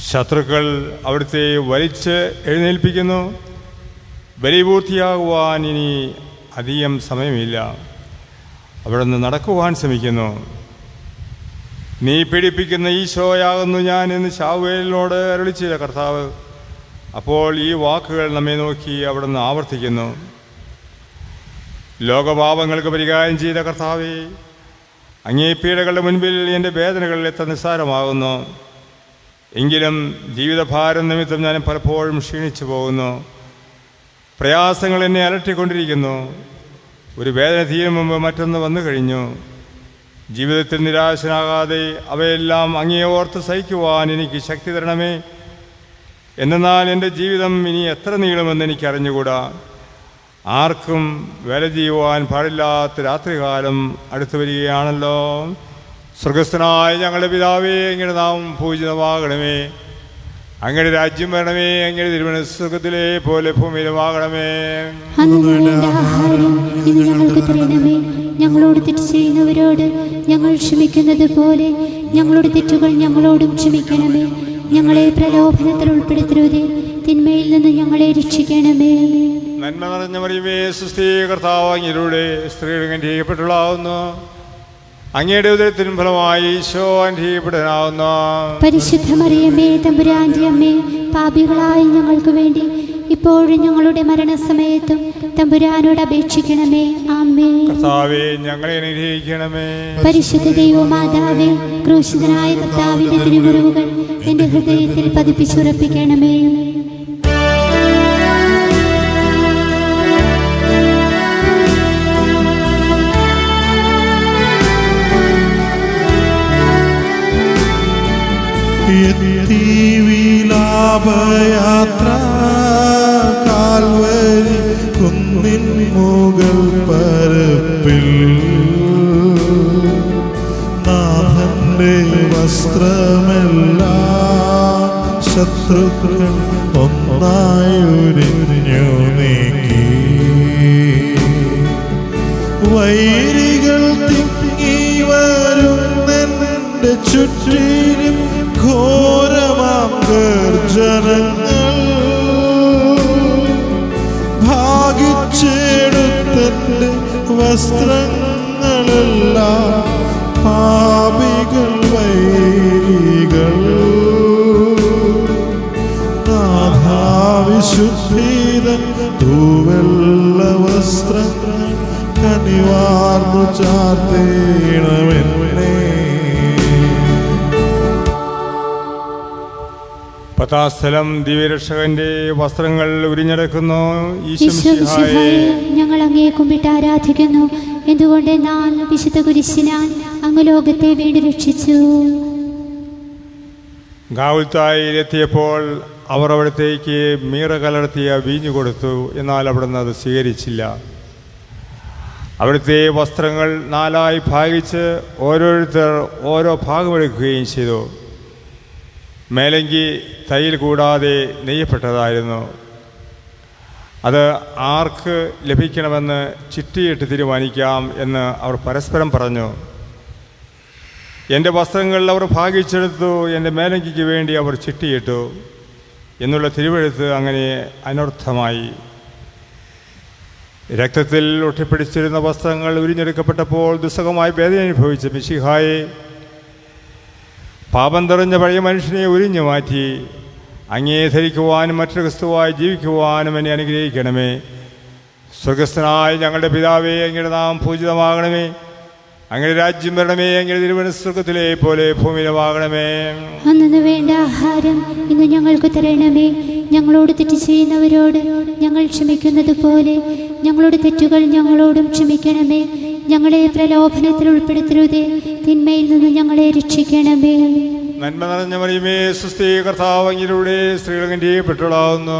ശത്രുക്കൾ അവിടുത്തെ വലിച്ച് എഴുന്നേൽപ്പിക്കുന്നു. ബലിപൂർത്തിയാകുവാൻ ഇനി അധികം സമയമില്ല. അവിടുന്ന് നടക്കുവാൻ ശ്രമിക്കുന്നു. നീ പീഡിപ്പിക്കുന്ന ഈശോയാകുന്നു ഞാൻ എന്ന് ശമൂവേലിനോട് അരുളിച്ചില്ല കർത്താവ്. അപ്പോൾ ഈ വാക്കുകൾ നമ്മെ നോക്കി അവിടുന്ന് ആവർത്തിക്കുന്നു. ലോകപാപങ്ങൾക്ക് പരിഹാരം ചെയ്ത കർത്താവേ, അങ്ങേ പീഡകളുടെ മുൻപിൽ എൻ്റെ വേദനകൾ എത്ര നിസ്സാരമാകുന്നു. എങ്കിലും ജീവിതഭാരം നിമിത്തം ഞാൻ പലപ്പോഴും ക്ഷീണിച്ചു പോകുന്നു. പ്രയാസങ്ങൾ എന്നെ അലട്ടിക്കൊണ്ടിരിക്കുന്നു. ഒരു വേദന തീരും മുമ്പ് മറ്റൊന്ന് വന്നു കഴിഞ്ഞു. ജീവിതത്തിൽ നിരാശനാകാതെ അവയെല്ലാം അങ്ങേ ഓർത്ത് സഹിക്കുവാൻ എനിക്ക് ശക്തി തരണമേ. എന്നാൽ എൻ്റെ ജീവിതം ഇനി എത്ര നീളുമെന്ന് എനിക്ക് അറിഞ്ഞുകൂടാ. ആർക്കും വേല ചെയ്യുവാൻ പാടില്ലാത്ത രാത്രികാലം അടുത്തു വരികയാണല്ലോ. സ്വർഗസ്ഥനായ ഞങ്ങളുടെ പിതാവേ, അങ്ങയുടെ നാമം പൂജിതമാകണമേ. അങ്ങയുടെ രാജ്യം വരണമേ. അങ്ങയുടെ തിരുമനസ്സ് സ്വർഗത്തിലെ പോലെ ഭൂമിയിലുമാകണമേ. ഞങ്ങൾക്ക് തരണമേ. ഞങ്ങളോട് തെറ്റ് ചെയ്യുന്നവരോട് ഞങ്ങൾ ക്ഷമിക്കുന്നത് പോലെ ഞങ്ങളുടെ തെറ്റുകൾ ഞങ്ങളോടും ക്ഷമിക്കണമേ. ഞങ്ങളെ പ്രലോഭനത്തിൽ ഉൾപ്പെടുത്തരുതേ. തിന്മയിൽ നിന്ന് ഞങ്ങളെ രക്ഷിക്കണമേ. നന്മ നിറഞ്ഞ മറിയമേ, സുസ്ഥീ, കർത്താവ് അങ്ങയിലൂടെ സ്ത്രീകൾ അനുഗ്രഹിക്കപ്പെട്ടവളാവുന്നു. അങ്ങയുടെ ഉദരത്തിൻ ഫലമായി ഈശോ അനുഗ്രഹിക്കപ്പെടാവുന്നു. പരിശുദ്ധ മറിയമേ, തമ്പുരാന്റെ അമ്മേ, പാപികളായ ഞങ്ങൾക്ക് വേണ്ടി ഇപ്പോഴും ഞങ്ങളുടെ മരണസമയത്തും തമ്പുരാനോട് അപേക്ഷിക്കണമേ. ആമേൻ. കർത്താവേ, ഞങ്ങളെ അനുഗ്രഹിക്കണമേ. പരിശുദ്ധ ദൈവമാതാവേ, ക്രൂശിതനായ കർത്താവിന്റെ തിരുമുറിവുകൾ എന്റെ ഹൃദയത്തിൽ പതിപ്പിച്ചുറപ്പിക്കണമേ. വിലാപയാത്ര കാൽവരി കുന്നിൻ മുകൾ പരപ്പിൽ നാഥന്റെ വസ്ത്രമെല്ലാം ശത്രുക്കൾ ഒന്നായുരിഞ്ഞു നീക്കി. വൈരികൾ തിങ്ങി വരുന്നെന്റെ ചുറ്റിലും ഘോരമാം ഗർജനങ്ങൾ. ഭാഗിച്ചെടുത്തന്റെ വസ്ത്രങ്ങളെല്ലാം പാപികൾ വൈരികൾ. നാഥാവിശുദ്ധീതൻ തൂവെള്ള വസ്ത്രങ്ങൾ കനിവാർന്നു ചാർത്തേണമെന്നേ. പത്താം സ്ഥലം ദിവ്യരക്ഷകന്റെ വസ്ത്രങ്ങൾ ഉരിഞ്ഞെടുക്കുന്നു. ഈശോമിശിഹായെ, ഞങ്ങൾ അങ്ങേ കുമ്പിട്ട് ആരാധിക്കുന്നു. എന്തുകൊണ്ടെന്നാൽ വിശുദ്ധ കുരിശിനാൽ അങ്ങ് ലോകത്തെ വീണ്ടും രക്ഷിച്ചു. ഗാവുൽത്തായിലെത്തിയപ്പോൾ അവർ അവിടത്തേക്ക് മീറ കലർത്തിയ വീഞ്ഞു കൊടുത്തു. എന്നാൽ അവിടുന്ന് അത് സ്വീകരിച്ചില്ല. അവിടുത്തെ വസ്ത്രങ്ങൾ നാലായി ഭാഗിച്ച് ഓരോരുത്തർ ഓരോ ഭാഗമെടുക്കുകയും ചെയ്തു. മേലങ്കി തയ്യൽ കൂടാതെ നെയ്യപ്പെട്ടതായിരുന്നു. അത് ആർക്ക് ലഭിക്കണമെന്ന് ചിട്ടിയിട്ട് തീരുമാനിക്കാം എന്ന് അവർ പരസ്പരം പറഞ്ഞു. എൻ്റെ വസ്ത്രങ്ങൾ അവർ ഭാഗിച്ചെടുത്തു, എൻ്റെ മേലങ്കിക്ക് വേണ്ടി അവർ ചിട്ടിയിട്ടു എന്നുള്ള തിരുവെഴുത്ത് അങ്ങനെ അനർത്ഥമായി. രക്തത്തിൽ ഒട്ടിപ്പിടിച്ചിരുന്ന വസ്ത്രങ്ങൾ ഉരിഞ്ഞെടുക്കപ്പെട്ടപ്പോൾ ദുസ്സഹമായി വേദന അനുഭവിച്ച മിശിഹായെ, പാപം തെറിഞ്ഞ പഴയ മനുഷ്യനെ ഉരിഞ്ഞു മാറ്റി അങ്ങേ ധരിക്കുവാനും മറ്റൊരു ക്രിസ്തുവായി ജീവിക്കുവാനും എന്നെ അനുഗ്രഹിക്കണമേ. സ്വർഗസ്ഥനായ ഞങ്ങളുടെ പിതാവേ, അങ്ങയുടെ നാമം പൂജിതമാകണമേ. അങ്ങയുടെ രാജ്യം വരണമേ. അങ്ങയുടെ തിരുമനസ്സ് സ്വർഗത്തിലെ പോലെ ഭൂമിയിലുമാകണമേ. അന്നു വേണ്ട ആഹാരം ഇന്ന് ഞങ്ങൾക്ക് തരണമേ. ഞങ്ങളോട് തെറ്റ് ചെയ്യുന്നവരോട് ഞങ്ങൾ ക്ഷമിക്കുന്നത് പോലെ ഞങ്ങളുടെ തെറ്റുകൾ ഞങ്ങളോടും ക്ഷമിക്കണമേ. ഞങ്ങളെ പ്രലോഭനത്തിൽ ഉൾപ്പെടുത്തരുതേ. തിന്മയിൽ നിന്ന് ഞങ്ങളെ രക്ഷിക്കണമേ. നന്മ നിറഞ്ഞ മറിയമേ സുസ്ഥി, കർത്താവ് അങ്ങയിലൂടെ സ്ത്രീകൾ അനുഗ്രഹിക്കപ്പെട്ടവളാകുന്നു.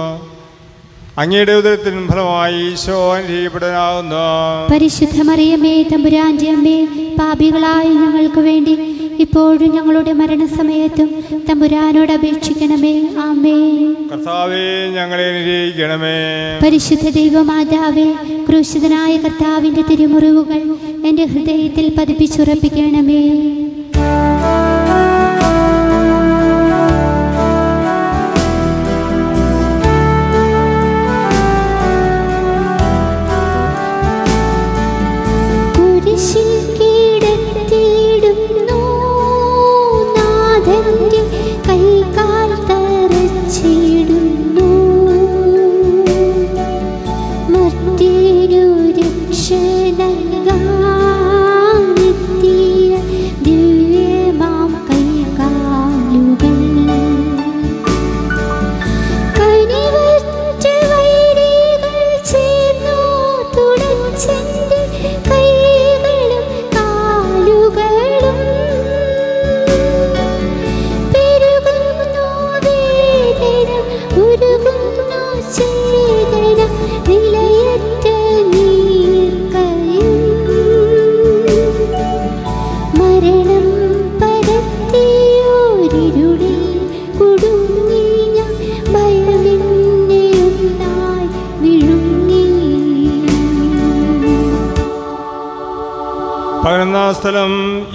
അങ്ങയുടെ ഉദരത്തിൻ ഫലമായി ഈശോ അനുഗ്രഹിക്കപ്പെട്ടവനാകുന്നു. പരിശുദ്ധ മറിയമേ തമ്പുരാന്റെ അമ്മേ, പാപികളായ ഞങ്ങൾക്ക് വേണ്ടി ഇപ്പോഴും ഞങ്ങളുടെ മരണസമയത്തും തമ്പുരാനോട് അപേക്ഷിക്കണമേ. ആമേൻ. കർത്താവേ, ഞങ്ങളെ അനുഗ്രഹിക്കണമേ. പരിശുദ്ധ ദൈവമാതാവേ, ക്രൂശിതനായ കർത്താവിന്റെ തിരുമുറിവുകൾ എൻ്റെ ഹൃദയത്തിൽ പതിപ്പിച്ചുറപ്പിക്കണമേ. കുരിശിൽ കിടത്തിയിടുന്നു നാഥന്റെ കൈകാൽ തറച്ചിടുന്നു. മർത്യനു രക്ഷ നൽകാനെത്തിയ ദിവ്യമാം കൈകാലുകൾ. കനിവറ്റ വൈരികൾ ചേർന്നു തുടച്ചെന്റെ കൈകളും കാലുകളും. പെരുകുന്നു വേദന, ഉരുകുന്നു ചേതന, നിലയറ്റ നീർക്കയും. മരണം പരത്തിയോരിരുളിൽ കുടുങ്ങി ഞാൻ, ഭയമെന്നെയൊന്നായി വിഴുങ്ങി. 11-ാം സ്ഥലം.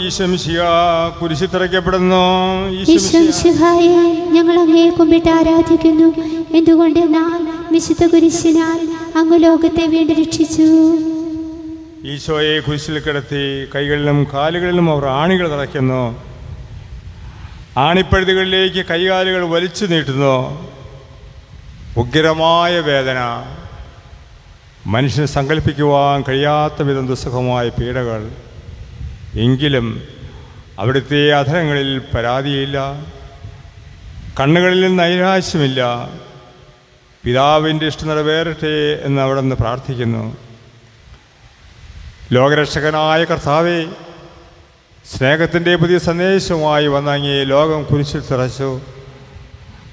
ഈശോ മിശിഹാ കുരിശിൽ തറയ്ക്കപ്പെടുന്നു. ഈശോമിശിഹായെ, ഞങ്ങൾ അങ്ങയെ കുമ്പിട്ട് ആരാധിക്കുന്നു. എന്തുകൊണ്ടെന്നാൽ വിശുദ്ധ കുരിശിനാൽ അങ്ങ് ലോകത്തെ വീണ്ടും രക്ഷിച്ചു. ഈശോയെ കുരിശിൽ കിടത്തി കൈകളിലും കാലുകളിലും അവർ ആണികൾ തറയ്ക്കുന്നു. ആണിപ്പഴുതുകളിലേക്ക് കൈകാലുകൾ വലിച്ചു നീട്ടുന്നു. ഉഗ്രമായ വേദന, മനുഷ്യന് സങ്കല്പിക്കുവാൻ കഴിയാത്ത വിധം ദുസ്സഹമായ പീഡകൾ. എങ്കിലും അവിടുത്തെ അധരങ്ങളിൽ പരാതിയില്ല, കണ്ണുകളിൽ നൈരാശ്യമില്ല. പിതാവിൻ്റെ ഇഷ്ടം നിറവേറട്ടെ എന്ന് അവിടെ നിന്ന് പ്രാർത്ഥിക്കുന്നു. ലോകരക്ഷകനായ കർത്താവേ, സ്നേഹത്തിൻ്റെ പുതിയ സന്ദേശവുമായി വന്ന അങ്ങയെ ലോകം കുരിശിൽ തറച്ചു.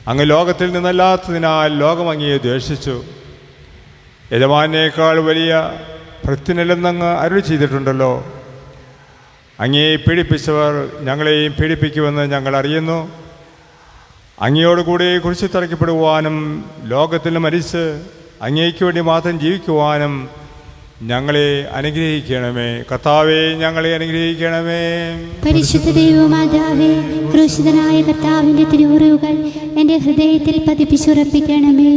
അങ്ങ് ലോകത്തിൽ നിന്നല്ലാത്തതിനാൽ ലോകം അങ്ങയെ ദ്വേഷിച്ചു. യജമാനേക്കാൾ വലിയ ഭക്തനില്ലെന്നങ്ങ് അരുളി ചെയ്തിട്ടുണ്ടല്ലോ. അങ്ങയെ പീഡിപ്പിച്ചവർ ഞങ്ങളെയും പീഡിപ്പിക്കുമെന്ന് ഞങ്ങൾ അറിയുന്നു. അങ്ങയോടുകൂടി കുരിശിൽ തറയ്ക്കപ്പെടുവാനും ലോകത്തിൽ മരിച്ച് അങ്ങേക്ക് വേണ്ടി മാത്രം ജീവിക്കുവാനും ഞങ്ങളെ അനുഗ്രഹിക്കണമേ. കർത്താവേ, ഞങ്ങളെ അനുഗ്രഹിക്കണമേ. പരിശുദ്ധ ദൈവമാതാവേ, ക്രൂശിതനായ കർത്താവിന്റെ തിരുമുറിവുകൾ എൻ്റെ ഹൃദയത്തിൽ പതിപ്പിച്ചുറപ്പിക്കണമേ.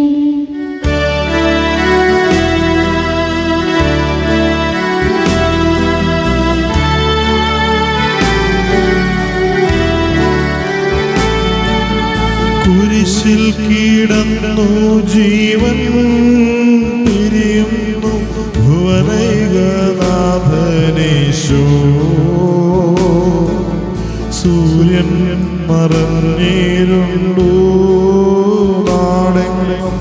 കുരിശിൽ കിടന്നു ജീവൻ പിരിയുന്നു ഭുവനൈകനാഥനേശോ. സൂര്യൻ മറഞ്ഞേരുണ്ടു നാടെങ്ങും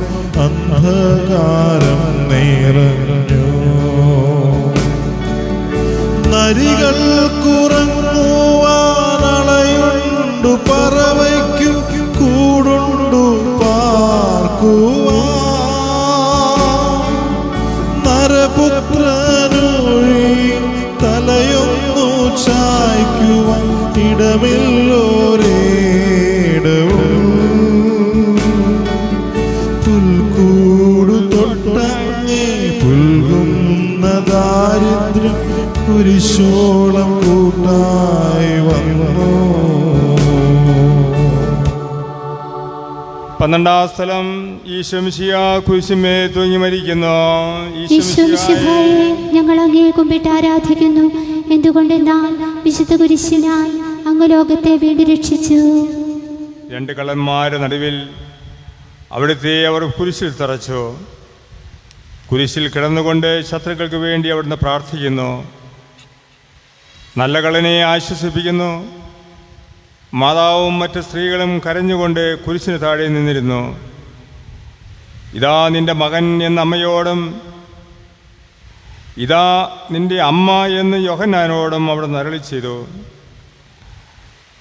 അന്ധകാരം നിറഞ്ഞു. നരികൾ കുറങ്ങുവാനളയുണ്ടു, പറവയ്ക്കും കൂടുണ്ടു പാർക്കുവാൻ. നരപുത്രനൊഴി തലയൊന്നു ചായ്ക്കുവാൻ ഇടമില്ലോരേടവും. പുൽക്കൂടു തൊട്ടങ്ങേ പുൽകുന്ന ദാരിദ്ര്യം കുരിശോളം കൂട്ടായി വന്നു. 12-ാം സ്ഥലം. ഈശോ മിശിഹാ കുരിശിന്മേൽ തൂങ്ങി മരിക്കുന്നു. ഈശോമിശിഹായെ, ഞങ്ങൾ അങ്ങയെ കുമ്പിട്ട് ആരാധിക്കുന്നു. എന്തുകൊണ്ടെന്നാൽ വിശുദ്ധ കുരിശിനാൽ അങ്ങ് ലോകത്തെ വീണ്ടും രക്ഷിച്ചു. 2 കള്ളന്മാരുടെ നടുവിൽ അവിടുത്തെ അവർ കുരിശിൽ തറച്ചു. കുരിശിൽ കിടന്നുകൊണ്ട് ശത്രുക്കൾക്ക് വേണ്ടി അവിടുന്ന് പ്രാർത്ഥിക്കുന്നു. നല്ല കള്ളനെ ആശ്വസിപ്പിക്കുന്നു. മാതാവും മറ്റ് സ്ത്രീകളും കരഞ്ഞുകൊണ്ട് കുരിശിന് താഴെ നിന്നിരുന്നു. ഇതാ നിന്റെ മകൻ എന്ന അമ്മയോടും ഇതാ നിന്റെ അമ്മ എന്ന് യോഹന്നാനോടും അവിടെ നരളി ചെയ്തു.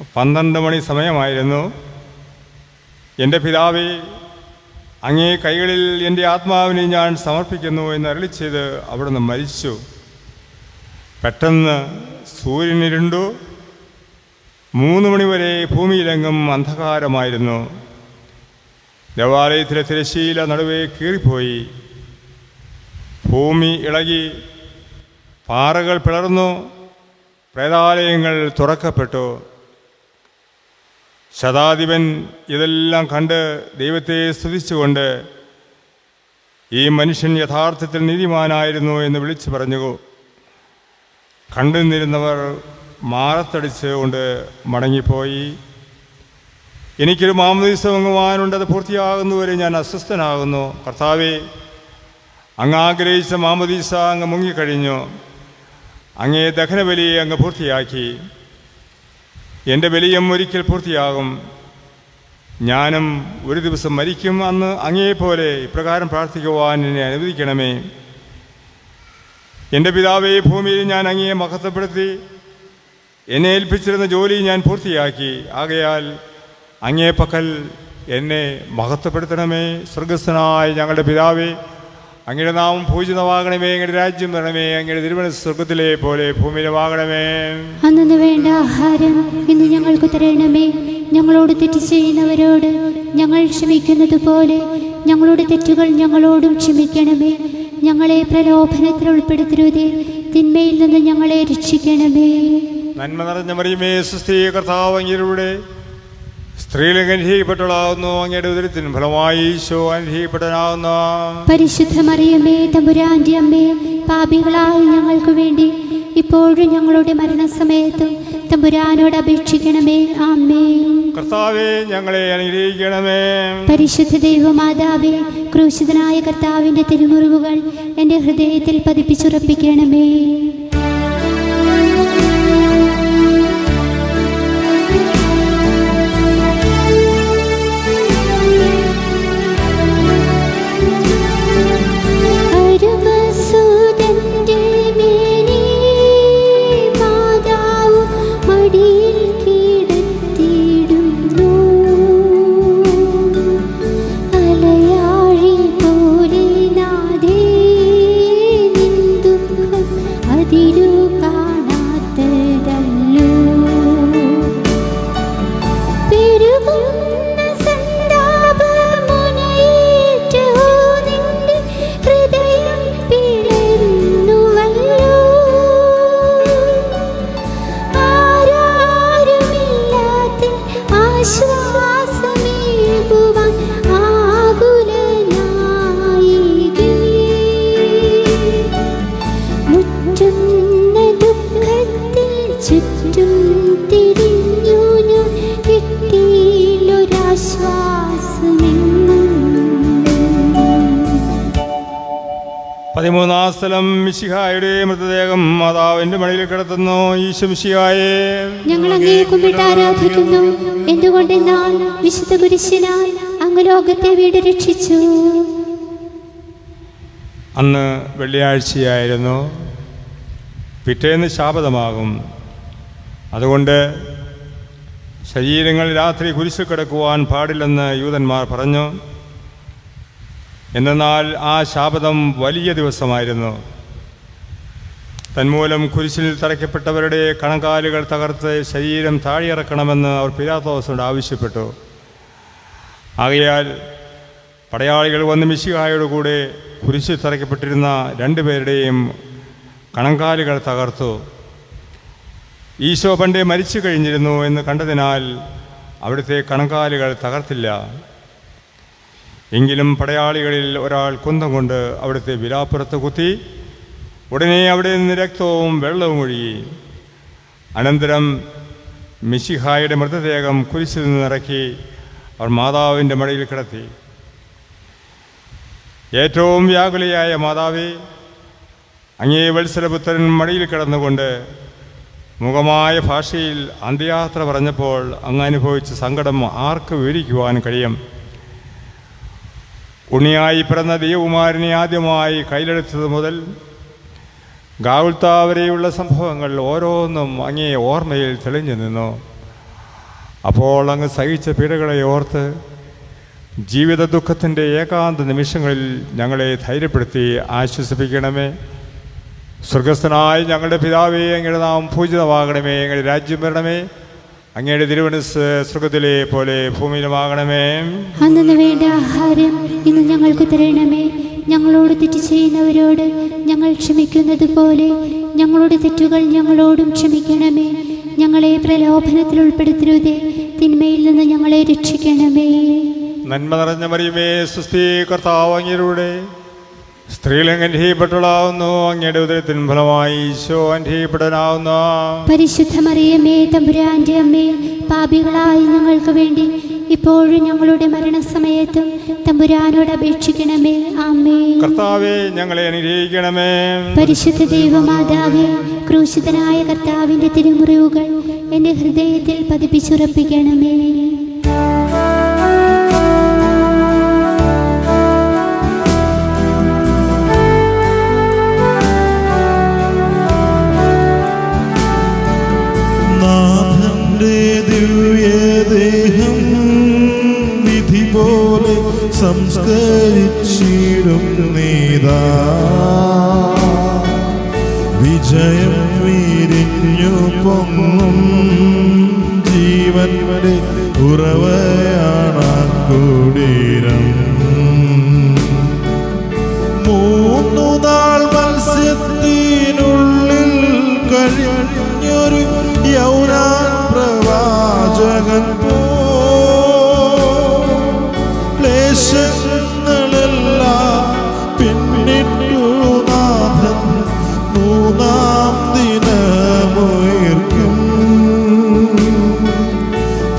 12 മണി സമയമായിരുന്നു. എൻ്റെ പിതാവേ, അങ്ങേ കൈകളിൽ എൻ്റെ ആത്മാവിനെ ഞാൻ സമർപ്പിക്കുന്നു എന്ന് അരുളി ചെയ്ത് അവിടുന്ന് മരിച്ചു. പെട്ടെന്ന് സൂര്യനിരുണ്ടു. 3 മണിവരെ ഭൂമിയിലെങ്ങും അന്ധകാരമായിരുന്നു. ദേവാലയത്തിലെ തിരശ്ശീല നടുവേ കീറിപ്പോയി. ഭൂമി ഇളകി, പാറകൾ പിളർന്നു, പ്രേതാലയങ്ങൾ തുറക്കപ്പെട്ടു. ശതാധിപൻ ഇതെല്ലാം കണ്ട് ദൈവത്തെ സ്തുതിച്ചുകൊണ്ട് ഈ മനുഷ്യൻ യഥാർത്ഥത്തിൽ നീതിമാനായിരുന്നു എന്ന് വിളിച്ചു പറഞ്ഞു. കണ്ടുനിന്നിരുന്നവർ മാറത്തടിച്ച് കൊണ്ട് മടങ്ങിപ്പോയി. എനിക്കൊരു മാമോദീസ വാങ്ങുവാനുണ്ട്, അത് പൂർത്തിയാകുന്നവരെ ഞാൻ അസ്വസ്ഥനാകുന്നു. കർത്താവേ, അങ്ങ് ആഗ്രഹിച്ച മാമോദീസ അങ്ങ് മുങ്ങിക്കഴിഞ്ഞു. അങ്ങേ ദഹനബലി അങ്ങ് പൂർത്തിയാക്കി. എൻ്റെ ബലിയും ഒരിക്കൽ പൂർത്തിയാകും. ഞാനും ഒരു ദിവസം മരിക്കും. അന്ന് അങ്ങേപോലെ ഇപ്രകാരം പ്രാർത്ഥിക്കുവാൻ എന്നെ അനുവദിക്കണമേ. എൻ്റെ പിതാവേ, ഭൂമിയിൽ ഞാൻ അങ്ങയെ മഹത്വപ്പെടുത്തി. എന്നെ ഏൽപ്പിച്ചിരുന്ന ജോലി ഞാൻ പൂർത്തിയാക്കി. ആകയാൽ അങ്ങേ പക്കൽ എന്നെ മഹത്വപ്പെടുത്തണമേ. സ്വർഗസ്ഥനായ ഞങ്ങളുടെ പിതാവേ, അങ്ങയുടെ നാമം പൂജിതമാകണമേ. അങ്ങയുടെ രാജ്യം വരണമേ. അങ്ങയുടെ തിരുമനസ്സ് സ്വർഗത്തിലെ പോലെ ഭൂമിയിലുമാകണമേ. അന്നു വേണ്ട ആഹാരം ഇന്ന് ഞങ്ങൾക്ക് തരണമേ. ഞങ്ങളോട് തെറ്റ് ചെയ്യുന്നവരോട് ഞങ്ങൾ ക്ഷമിക്കുന്നത് പോലെ ഞങ്ങളുടെ തെറ്റുകൾ ഞങ്ങളോടും ക്ഷമിക്കണമേ. ഞങ്ങളെ പ്രലോഭനത്തിൽ ഉൾപ്പെടുത്തരുതേ, തിന്മയിൽ നിന്ന് ഞങ്ങളെ രക്ഷിക്കണമേ. നന്മ നിറഞ്ഞ മറിയമേ, സ്വസ്തി, കർത്താവ് അങ്ങയുടെ സ്ത്രീകൾ അനുഗ്രഹിക്കപ്പെട്ടവളാകുന്നു. അങ്ങയുടെ ഉദരത്തിന് ഫലമായി ഈശോ അനുഗ്രഹിക്കപ്പെട്ടവനാകുന്നു. പരിശുദ്ധ മറിയമേ, തമ്പുരാന്റെ അമ്മേ, പാപികളായ ഞങ്ങൾക്ക് വേണ്ടി ഇപ്പോഴും ഞങ്ങളുടെ മരണസമയത്തും തമ്പുരാനോട് അപേക്ഷിക്കണമേ. ആമേൻ. കർത്താവേ, ഞങ്ങളെ അനുഗ്രഹിക്കണമേ. പരിശുദ്ധ ദൈവമാതാവേ, ക്രൂശിതനായ കർത്താവിന്റെ തിരുമുറിവുകൾ എൻ്റെ ഹൃദയത്തിൽ പതിപ്പിച്ചുറപ്പിക്കണമേ. ചുറ്റും തിരിഞ്ഞു ഞാൻ പതിമൂന്നാം സ്ഥലം മിശിഹായുടെ മൃതദേഹം മാതാവിന്റെ മടിയിൽ കിടത്തുന്നു. ഈശോ മിശിഹായെ ഞങ്ങൾ അങ്ങേ കുമ്പിട്ട് ആരാധിക്കുന്നു. എന്തുകൊണ്ടെന്നാൽ വിശുദ്ധ കുരിശിനാൽ അങ്ങ് ലോകത്തെ വീട് രക്ഷിച്ചു. അന്ന് വെള്ളിയാഴ്ചയായിരുന്നു. പിറ്റേന്ന് ശാബതമാകും. അതുകൊണ്ട് ശരീരങ്ങൾ രാത്രി കുരിശിൽ കിടക്കുവാൻ പാടില്ലെന്ന് യൂതന്മാർ പറഞ്ഞു. എന്നാൽ ആ ശാബതം വലിയ ദിവസമായിരുന്നു. തന്മൂലം കുരിശിൽ തറയ്ക്കപ്പെട്ടവരുടെ കണങ്കാലുകൾ തകർത്ത് ശരീരം താഴെയിറക്കണമെന്ന് അവർ പിലാത്തോസിനോട് ആവശ്യപ്പെട്ടു. ആകയാൽ പടയാളികൾ വന്ന് മിശിഹായോട് കൂടെ കുരിശിൽ തറയ്ക്കപ്പെട്ടിരുന്ന 2 പേരുടെയും കണങ്കാലുകൾ തകർത്തു. ഈശോ പണ്ടേ മരിച്ചു കഴിഞ്ഞിരുന്നു എന്ന് കണ്ടതിനാൽ അവിടുത്തെ കണങ്കാലുകൾ തകർത്തില്ല. എങ്കിലും പടയാളികളിൽ ഒരാൾ കുന്തം കൊണ്ട് അവിടുത്തെ വിലാപ്പുറത്ത് കുത്തി. ഉടനെ അവിടെ നിന്ന് രക്തവും വെള്ളവും ഒഴുകി. അനന്തരം മിശിഹായുടെ മൃതദേഹം കുരിശിൽ നിന്നിറക്കി അവർ മാതാവിൻ്റെ മടിയിൽ കിടത്തി. ഏറ്റവും വ്യാകുലയായ മാതാവേ, അങ്ങേ വത്സലപുത്രൻ മടിയിൽ കിടന്നുകൊണ്ട് മുഖമായ ഭാഷയിൽ അന്ത്യയാത്ര പറഞ്ഞപ്പോൾ അങ്ങ് അനുഭവിച്ച സങ്കടം ആർക്ക് വിവരിക്കുവാൻ കഴിയും? ഉണ്ണിയായി പിറന്ന ദൈവകുമാരനെ ആദ്യമായി കയ്യിലെടുത്തത് മുതൽ ഗാഗുൽത്താ വരെയുള്ള സംഭവങ്ങൾ ഓരോന്നും അങ്ങേ ഓർമ്മയിൽ തെളിഞ്ഞു നിന്നു. അപ്പോൾ അങ്ങ് സഹിച്ച പീഡകളെ ഓർത്ത് ജീവിത ദുഃഖത്തിൻ്റെ ഏകാന്ത നിമിഷങ്ങളിൽ ഞങ്ങളെ ധൈര്യപ്പെടുത്തി ആശ്വസിപ്പിക്കണമേ. സ്വർഗസ്ഥനായ ഞങ്ങളുടെ പിതാവേ, അങ്ങയുടെ നാമം പൂജിതമാകണമേ. അങ്ങയുടെ രാജ്യം വരണമേ. അങ്ങയുടെ തിരുമനസ്സ് സ്വർഗത്തിലെ പോലെ ഭൂമിയിലുമാകണമേ. അന്നു വേണ്ട ആഹാരം ഇന്ന് ഞങ്ങൾക്ക് തരണമേ. ഞങ്ങളോട് തെറ്റ് ചെയ്യുന്നവരോട് ഞങ്ങൾ ക്ഷമിക്കുന്നത് പോലെ ഞങ്ങളുടെ തെറ്റുകൾ ഞങ്ങളോടും ക്ഷമിക്കണമേ. ഞങ്ങളെ പ്രലോഭനത്തിൽ ഉൾപ്പെടുത്തരുതേ, തിന്മയിൽ നിന്ന് ഞങ്ങളെ രക്ഷിക്കണമേ. നന്മ നിറഞ്ഞ മറിയമേ, സ്വസ്തി, കർത്താവ് അങ്ങയുടെ സ്ത്രീകൾ അനുഗ്രഹിക്കപ്പെട്ടവളാവുന്നു. അങ്ങയുടെ ഉദരത്തിൻ ഫലമായി ഈശോ അനുഗ്രഹിക്കപ്പെടാനാവുന്നു. പരിശുദ്ധ മറിയമേ, തമ്പുരാന്റെ അമ്മേ, പാപികളായി ഞങ്ങൾക്ക് വേണ്ടി ഇപ്പോഴും ഞങ്ങളുടെ മരണസമയത്തും തമ്പുരാനോട് അപേക്ഷിക്കണമേ. ആമേൻ. കർത്താവേ, ഞങ്ങളെ അനുഗ്രഹിക്കണമേ. പരിശുദ്ധ ദൈവമാതാവേ, ക്രൂശിതനായ കർത്താവിന്റെ തിരുമുറിവുകൾ എൻ്റെ ഹൃദയത്തിൽ പതിപ്പിച്ചുറപ്പിക്കണമേ. ദിവ്യദേഹം വിധി പോലെ സംസ്കരിച്ചിടും നീതാ, വിജയം വിരിഞ്ഞു പൊങ്ങും ജീവന്റെ ഉറവയാണ് കുടീരം. 3 നാൾ മത്സ്യത്തിനുള്ളിൽ കഴിഞ്ഞൊരു യൗനാൻ പ്രവാചകൻ ക്ലേശങ്ങളെല്ലാം പിന്നിട്ടു നാഥൻ 3-ാം ദിനമുയർക്കും.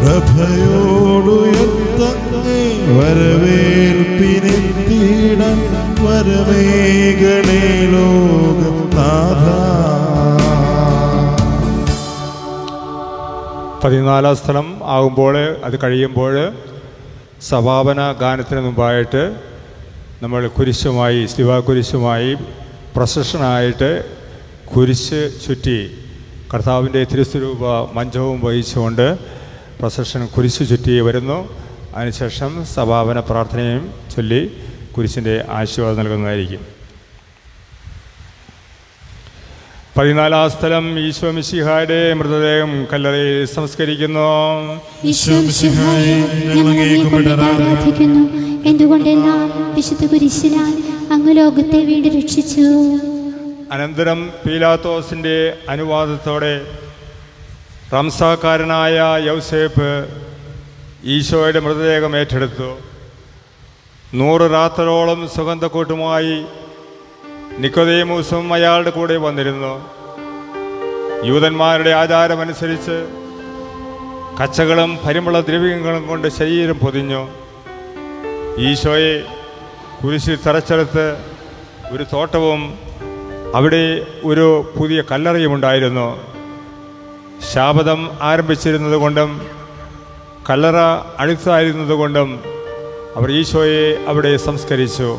പ്രഭയോടുയർത്തങ്ങേ വരവേൽപ്പിനെത്തിയിടാൻ വരമേഘണേ ലോകം നാഥ. 14-ാം സ്ഥലം ആകുമ്പോൾ, അത് കഴിയുമ്പോൾ സമാപന ഗാനത്തിന് മുമ്പായിട്ട് നമ്മൾ കുരിശുമായി, ശിവകുരിശുമായി പ്രൊസഷനായിട്ട് കുരിശ് ചുറ്റി കർത്താവിൻ്റെ തിരുസ്വരൂപ മഞ്ചവും വഹിച്ചുകൊണ്ട് പ്രൊസഷൻ കുരിശ് ചുറ്റി വരുന്നു. അതിനുശേഷം സമാപന പ്രാർത്ഥനയും ചൊല്ലി കുരിശിൻ്റെ ആശീർവാദം നൽകുന്നതായിരിക്കും. 14-ാം സ്ഥലം ഈശോ മിശിഹായുടെ മൃതദേഹം കല്ലറയിൽ സംസ്കരിക്കുന്നു. എന്തുകൊണ്ടെന്നാൽ വിശുദ്ധ കുരിശിനാൽ അങ്ങ് ലോകത്തെ വീണ്ടും രക്ഷിച്ചു. അനന്തരം പീലാത്തോസിൻ്റെ അനുവാദത്തോടെ റംസാക്കാരനായ യൗസേപ്പ് ഈശോയുടെ മൃതദേഹം ഏറ്റെടുത്തു. 100 രാത്രോളം സുഗന്ധക്കൂട്ടുമായി നിക്കോദേമൂസും അയാളുടെ കൂടെ വന്നിരുന്നു. യൂതന്മാരുടെ ആചാരമനുസരിച്ച് കച്ചകളും പരിമള ദ്രവ്യങ്ങളും കൊണ്ട് ശരീരം പൊതിഞ്ഞു. ഈശോയെ കുരിശിൽ തറച്ചെടുത്ത് ഒരു തോട്ടവും അവിടെ ഒരു പുതിയ കല്ലറയുമുണ്ടായിരുന്നു. ശാബദം ആരംഭിച്ചിരുന്നത് കൊണ്ടും കല്ലറ അടുത്തായിരുന്നത് കൊണ്ടും അവർ ഈശോയെ അവിടെ സംസ്കരിച്ചു.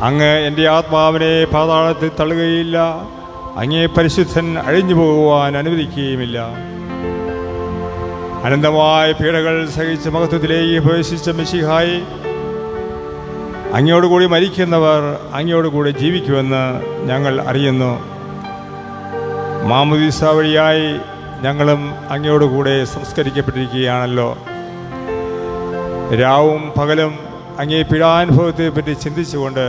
അങ്ങ് എൻ്റെ ആത്മാവിനെ പാതാളത്തിൽ തള്ളുകയില്ല, അങ്ങേ പരിശുദ്ധൻ അഴിഞ്ഞു പോകുവാൻ അനുവദിക്കുകയുമില്ല. അനന്തമായ പീഡകൾ സഹിച്ച് മഹത്വത്തിലേക്ക് പ്രവേശിച്ച മിശിഹായി, അങ്ങയോടുകൂടി മരിക്കുന്നവർ അങ്ങയോടുകൂടി ജീവിക്കുമെന്ന് ഞങ്ങൾ അറിയുന്നു. മാമുദീസ വഴിയായി ഞങ്ങളും അങ്ങയോടുകൂടെ സംസ്കരിക്കപ്പെട്ടിരിക്കുകയാണല്ലോ. രാവും പകലും അങ്ങേ പീഡാനുഭവത്തെപ്പറ്റി ചിന്തിച്ചുകൊണ്ട്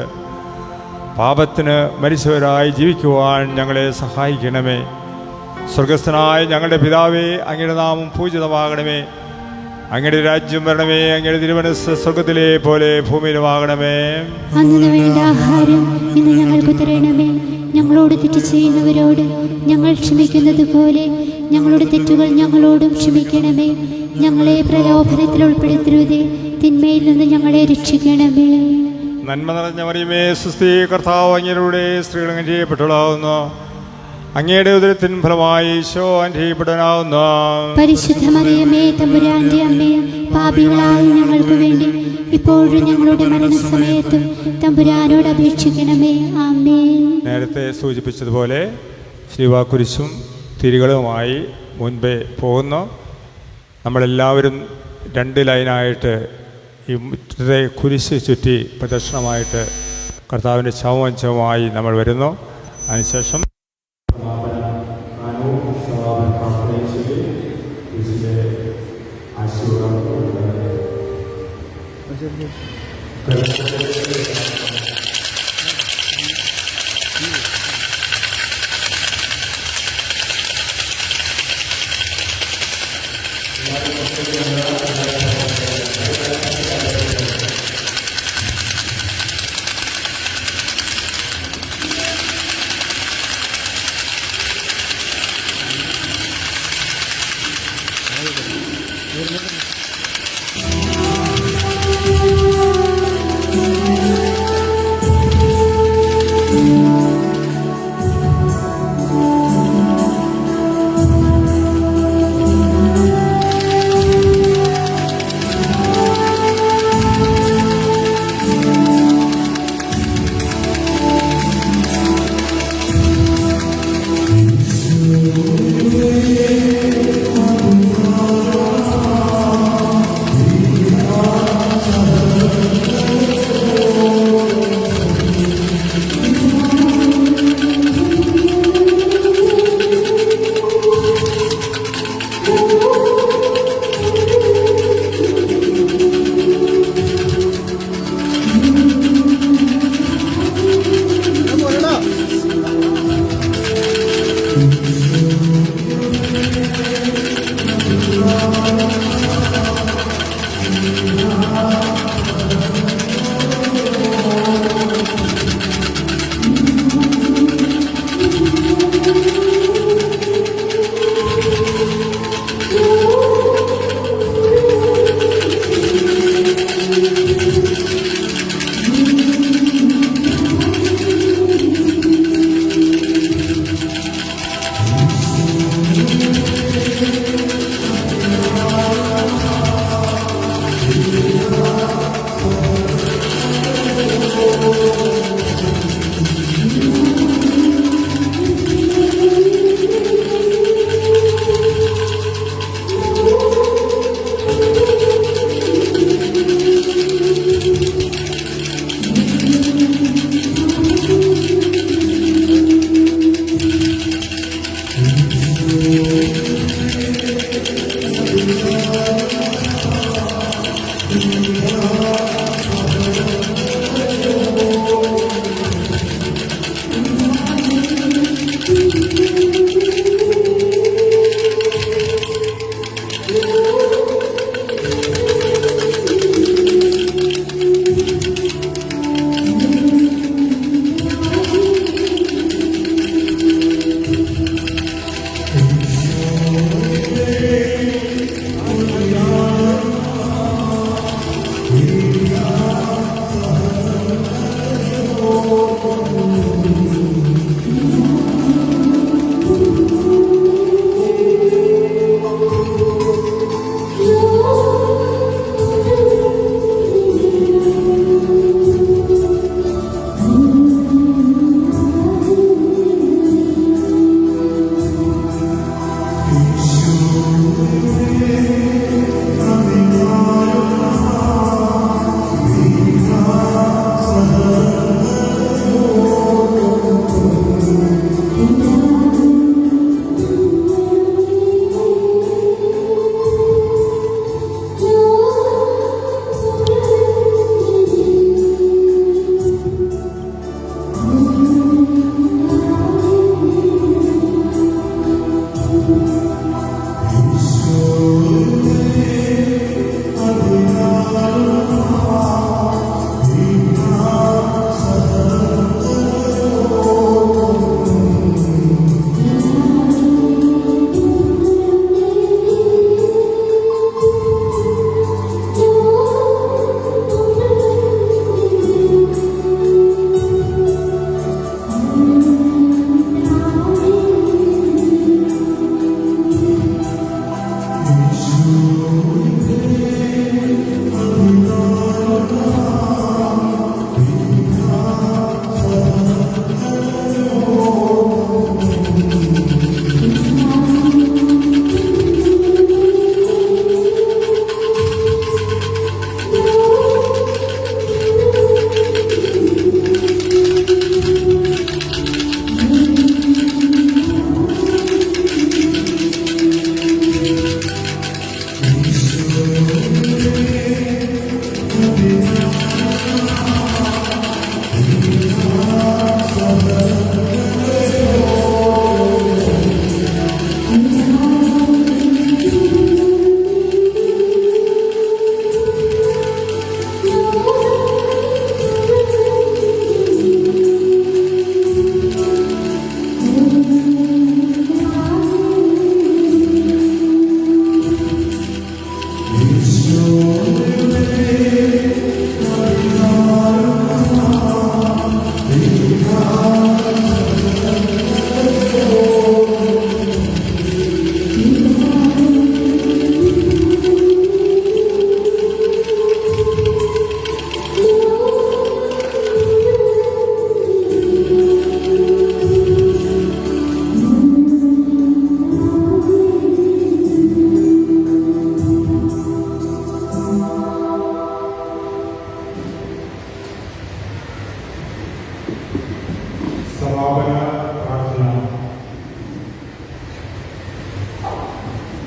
പാപത്തിന് മരിച്ചവരായി ജീവിക്കുവാൻ ഞങ്ങളെ സഹായിക്കണമേ. സ്വർഗസ്ഥനായ ഞങ്ങളുടെ പിതാവേ, അങ്ങയുടെ നാമം പൂജിതമാകണമേ. അങ്ങയുടെ രാജ്യം വരണമേ. അങ്ങയുടെ തിരുമനസ്സ് സ്വർഗത്തിലെ പോലെ ഭൂമിയിലുമാകണമേ. അന്നു വേണ്ട ആഹാരം ഇന്ന് ഞങ്ങൾക്ക് തരണമേ. ഞങ്ങളോട് തെറ്റ് ചെയ്യുന്നവരോട് ഞങ്ങൾ ക്ഷമിക്കുന്നത് പോലെ ഞങ്ങളുടെ തെറ്റുകൾ ഞങ്ങളോടും ക്ഷമിക്കണമേ. ഞങ്ങളെ പ്രലോഭനത്തിൽ ഉൾപ്പെടുത്തരുതേ, തിന്മയിൽ നിന്ന് ഞങ്ങളെ രക്ഷിക്കണമേ. നന്മ നിറഞ്ഞ മറിയമേ, സ്വസ്തി, കർത്താവ് അങ്ങയുടെ സ്ത്രീകൾ അനുഗ്രഹിക്കപ്പെട്ടവളാവുന്നു. അങ്ങയുടെ ഉദരത്തിൻ ഫലമായി ഈശോ അനുഗ്രഹിക്കപ്പെടാനാവുന്നു. പരിശുദ്ധ മറിയമേ, തമ്പുരാന്റെ അമ്മേ, പാപികളായ ഞങ്ങൾക്ക് വേണ്ടി ഇപ്പോഴും ഞങ്ങളുടെ മരണസമയത്തും തമ്പുരാനോട് അപേക്ഷിക്കണമേ. ആമേൻ. നേരത്തെ സൂചിപ്പിച്ചതുപോലെ ശിവകുരിശും തിരികളുമായി മുൻപേ പോകുന്നു. നമ്മളെല്ലാവരും 2 ലൈനായിട്ട് ഈ മുറ്റത്തെ കുരിശ് ചുറ്റി പ്രദക്ഷിണമായിട്ട് കർത്താവിൻ്റെ ചവമായി നമ്മൾ വരുന്നു. അതിനുശേഷം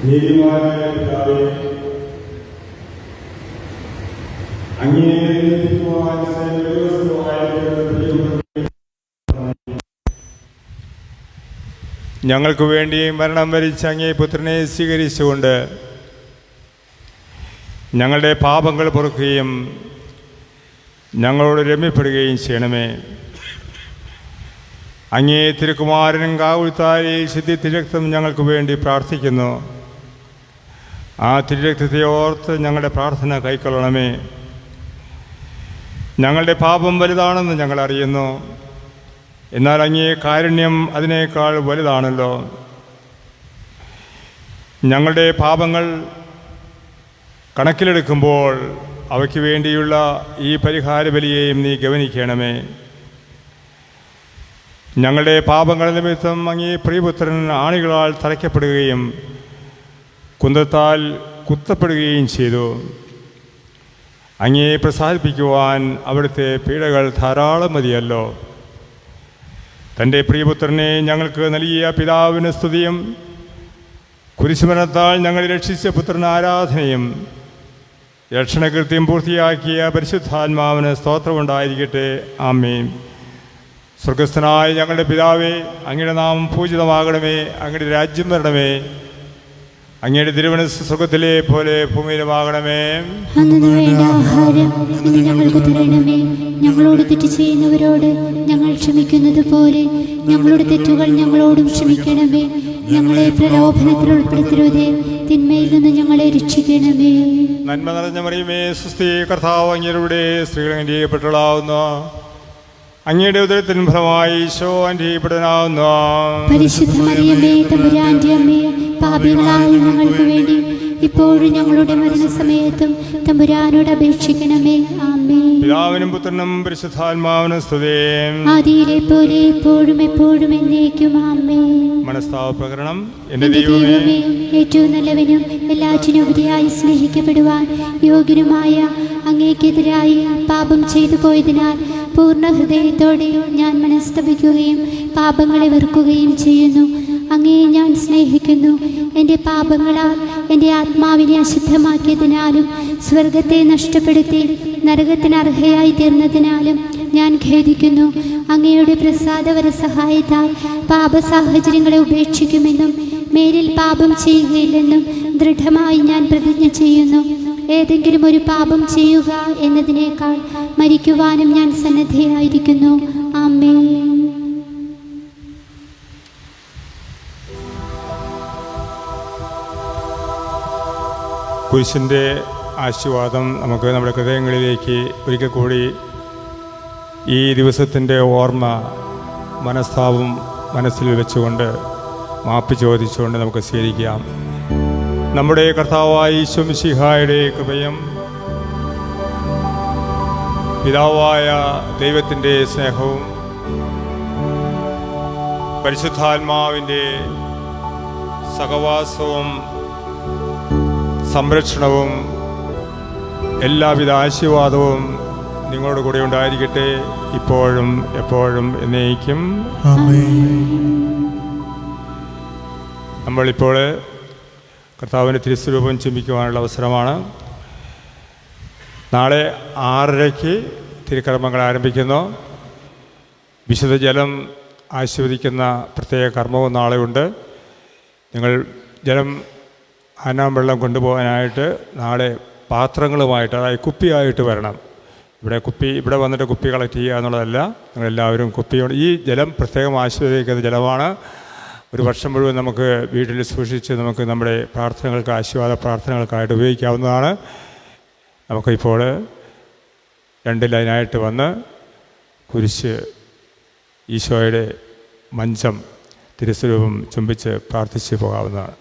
നീതിമാനായ പിതാവേ, അങ്ങേ ഞങ്ങൾക്ക് വേണ്ടി മരണം വരിച്ച അങ്ങേ പുത്രനെ സ്വീകരിച്ചുകൊണ്ട് ഞങ്ങളുടെ പാപങ്ങൾ പൊറുക്കുകയും ഞങ്ങളോട് രമ്യപ്പെടുകയും ചെയ്യണമേ. അങ്ങേ തിരുക്കുമാരനും കാവുത്താരി ശുദ്ധി തിരുരക്തം ഞങ്ങൾക്ക് വേണ്ടി പ്രാർത്ഥിക്കുന്നു. ആ തിരുരക്തത്തെ ഓർത്ത് ഞങ്ങളുടെ പ്രാർത്ഥന കൈക്കൊള്ളണമേ. ഞങ്ങളുടെ പാപം വലുതാണെന്ന് ഞങ്ങൾ അറിയുന്നു. എന്നാൽ അങ്ങേ കാരുണ്യം അതിനേക്കാൾ വലുതാണല്ലോ. ഞങ്ങളുടെ പാപങ്ങൾ കണക്കിലെടുക്കുമ്പോൾ അവയ്ക്ക് വേണ്ടിയുള്ള ഈ പരിഹാര ബലിയെയും നീ ഗവനിക്കണമേ. ഞങ്ങളുടെ പാപങ്ങൾ നിമിത്തം അങ്ങേ പ്രിയപുത്രൻ ആണികളാൽ തറയ്ക്കപ്പെടുകയും കുന്തത്താൽ കുത്തപ്പെടുകയും ചെയ്തു. അങ്ങേ പ്രസാദിപ്പിക്കുവാൻ അവിടുത്തെ പീഡകൾ ധാരാളം മതിയല്ലോ. തൻ്റെ പ്രിയപുത്രനെ ഞങ്ങൾക്ക് നൽകിയ പിതാവിന് സ്തുതിയും കുരിശുമരണത്താൽ ഞങ്ങളെ രക്ഷിച്ച പുത്രന് ആരാധനയും രക്ഷണകൃത്യം പൂർത്തിയാക്കിയ പരിശുദ്ധാത്മാവിന് സ്തോത്രമുണ്ടായിരിക്കട്ടെ. ആമേൻ. സ്വർഗസ്ഥനായ ഞങ്ങളുടെ പിതാവേ, അങ്ങയുടെ നാമം പൂജിതമാകണമേ. അങ്ങയുടെ രാജ്യം വരണമേ. അങ്ങയുടെ തിരുമനസ്സ് സ്വർഗത്തിലെ പോലെ ഭൂമിയിലുമാകണമേ. അന്നു വേണ്ട ആഹാരം ഇന്ന് ഞങ്ങൾക്ക് തരണമേ. ഞങ്ങളോട് തെറ്റ് ചെയ്യുന്നവരോട് ഞങ്ങൾ ക്ഷമിക്കുന്നത് പോലെ ഞങ്ങളുടെ തെറ്റുകൾ ഞങ്ങളോടും ക്ഷമിക്കണമേ. ഞങ്ങളെ പ്രലോഭനത്തിൽ ഉൾപ്പെടുത്തരുതേ, തിന്മയിൽ നിന്ന് ഞങ്ങളെ രക്ഷിക്കണമേ. നന്മ നിറഞ്ഞ മറിയമേ, സ്വസ്തി, കർത്താവ് അങ്ങയുടെ സ്ത്രീകൾ അനുഗ്രഹിക്കപ്പെട്ടവളാവുന്നു. അങ്ങയുടെ ഉദരത്തിൻ ഫലമായി ഈശോ അനുഗ്രഹിക്കപ്പെട്ടവനാവുന്നു. പരിശുദ്ധ മറിയമേ, തമ്പുരാന്റെ അമ്മേ, പാപികളായ ഞങ്ങൾക്ക് വേണ്ടി ഇപ്പോഴും ഞങ്ങളുടെ മരണസമയത്തും തമ്പുരാനോട് അപേക്ഷിക്കണമേ. ആമേൻ. പിതാവിനും പുത്രനും പരിശുദ്ധാത്മാവിനും സ്തുതി. ആദിയിലെ പോലെ എപ്പോഴും എപ്പോഴും എന്നേക്കും. ആമേൻ. മനസ്താവ പ്രകരണം. എന്റെ ദൈവമേ, ഏറ്റവും നല്ലവനും എല്ലാറ്റിനുപരിയായി സ്നേഹിക്കപ്പെടുവാൻ യോഗ്യനുമായ അങ്ങേക്കെതിരായി പാപം ചെയ്തു പോയതിനാൽ പൂർണ്ണ ഹൃദയത്തോടെ ഞാൻ മനസ്തപിക്കുകയും പാപങ്ങളെ വെറുക്കുകയും ചെയ്യുന്നു. അങ്ങയെ ഞാൻ സ്നേഹിക്കുന്നു. എൻ്റെ പാപങ്ങളാൽ എൻ്റെ ആത്മാവിനെ അശുദ്ധമാക്കിയതിനാലും സ്വർഗത്തെ നഷ്ടപ്പെടുത്തി നരകത്തിന് അർഹയായി തീർന്നതിനാലും ഞാൻ ഖേദിക്കുന്നു. അങ്ങയുടെ പ്രസാദവര സഹായത്താൽ പാപസാഹചര്യങ്ങളെ ഉപേക്ഷിക്കുമെന്നും മേലിൽ പാപം ചെയ്യുകയില്ലെന്നും ദൃഢമായി ഞാൻ പ്രതിജ്ഞ ചെയ്യുന്നു. ഏതെങ്കിലും ഒരു പാപം ചെയ്യുക എന്നതിനേക്കാൾ മരിക്കുവാനും ഞാൻ സന്നദ്ധയായിരിക്കുന്നു. ആമേൻ. കുരിശിൻ്റെ ആശീർവാദം നമുക്ക് നമ്മുടെ ഹൃദയങ്ങളിലേക്ക് ഒരിക്കൽ കൂടി ഈ ദിവസത്തിൻ്റെ ഓർമ്മ മനസ്താപം മനസ്സിൽ വെച്ചുകൊണ്ട് മാപ്പ് ചോദിച്ചുകൊണ്ട് നമുക്ക് സ്വീകരിക്കാം. നമ്മുടെ കർത്താവായ ഈശോ മിശിഹായുടെ കൃപയും പിതാവായ ദൈവത്തിൻ്റെ സ്നേഹവും പരിശുദ്ധാത്മാവിൻ്റെ സഹവാസവും സംരക്ഷണവും എല്ലാവിധ ആശീർവാദവും നിങ്ങളുടെ കൂടെ ഉണ്ടായിരിക്കട്ടെ, ഇപ്പോഴും എപ്പോഴും എന്നേക്കും. നമ്മളിപ്പോൾ കർത്താവിൻ്റെ തിരുസ്വരൂപം ചുംബിക്കുവാനുള്ള അവസരമാണ്. നാളെ 6:30 തിരുക്കർമ്മങ്ങൾ ആരംഭിക്കുന്നു. വിശുദ്ധ ജലം ആശീർവദിക്കുന്ന പ്രത്യേക കർമ്മവും നാളെ ഉണ്ട്. നിങ്ങൾ ജലം ആനാം വെള്ളം കൊണ്ടുപോകാനായിട്ട് നാളെ പാത്രങ്ങളുമായിട്ട്, അതായത് കുപ്പിയായിട്ട് വരണം. ഇവിടെ വന്നിട്ട് കുപ്പി കളക്ട് ചെയ്യുക എന്നുള്ളതല്ല. നിങ്ങളെല്ലാവരും കുപ്പിയോട് ഈ ജലം പ്രത്യേകം ആശീർവദിക്കുന്ന ജലമാണ്. ഒരു വർഷം മുഴുവൻ നമുക്ക് വീട്ടിൽ സൂക്ഷിച്ച് നമുക്ക് നമ്മുടെ പ്രാർത്ഥനകൾക്ക്, ആശീർവാദ പ്രാർത്ഥനകൾക്കായിട്ട് ഉപയോഗിക്കാവുന്നതാണ്. നമുക്കിപ്പോൾ 2 ലൈനായിട്ട് വന്ന് കുരിശ്, ഈശോയുടെ മഞ്ചം, തിരുസ്വരൂപം ചുംബിച്ച് പ്രാർത്ഥിച്ച് പോകാവുന്നതാണ്.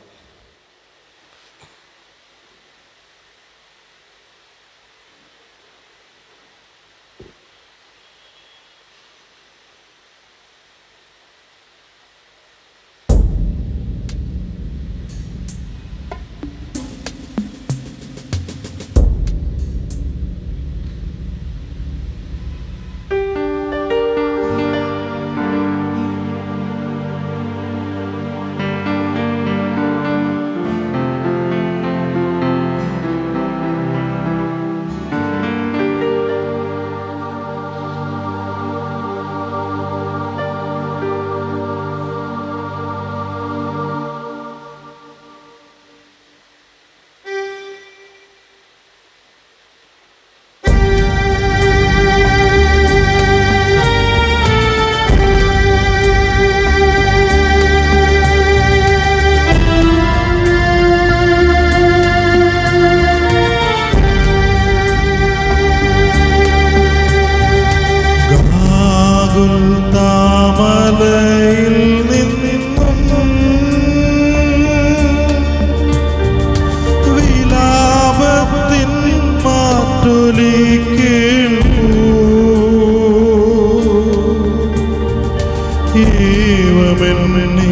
എന്നെ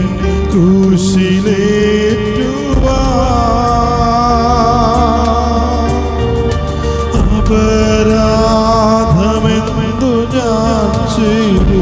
ക്രൂശിലേറ്റുവാൻ അപരാധമെന്തു ഞാൻ ചെയ്തു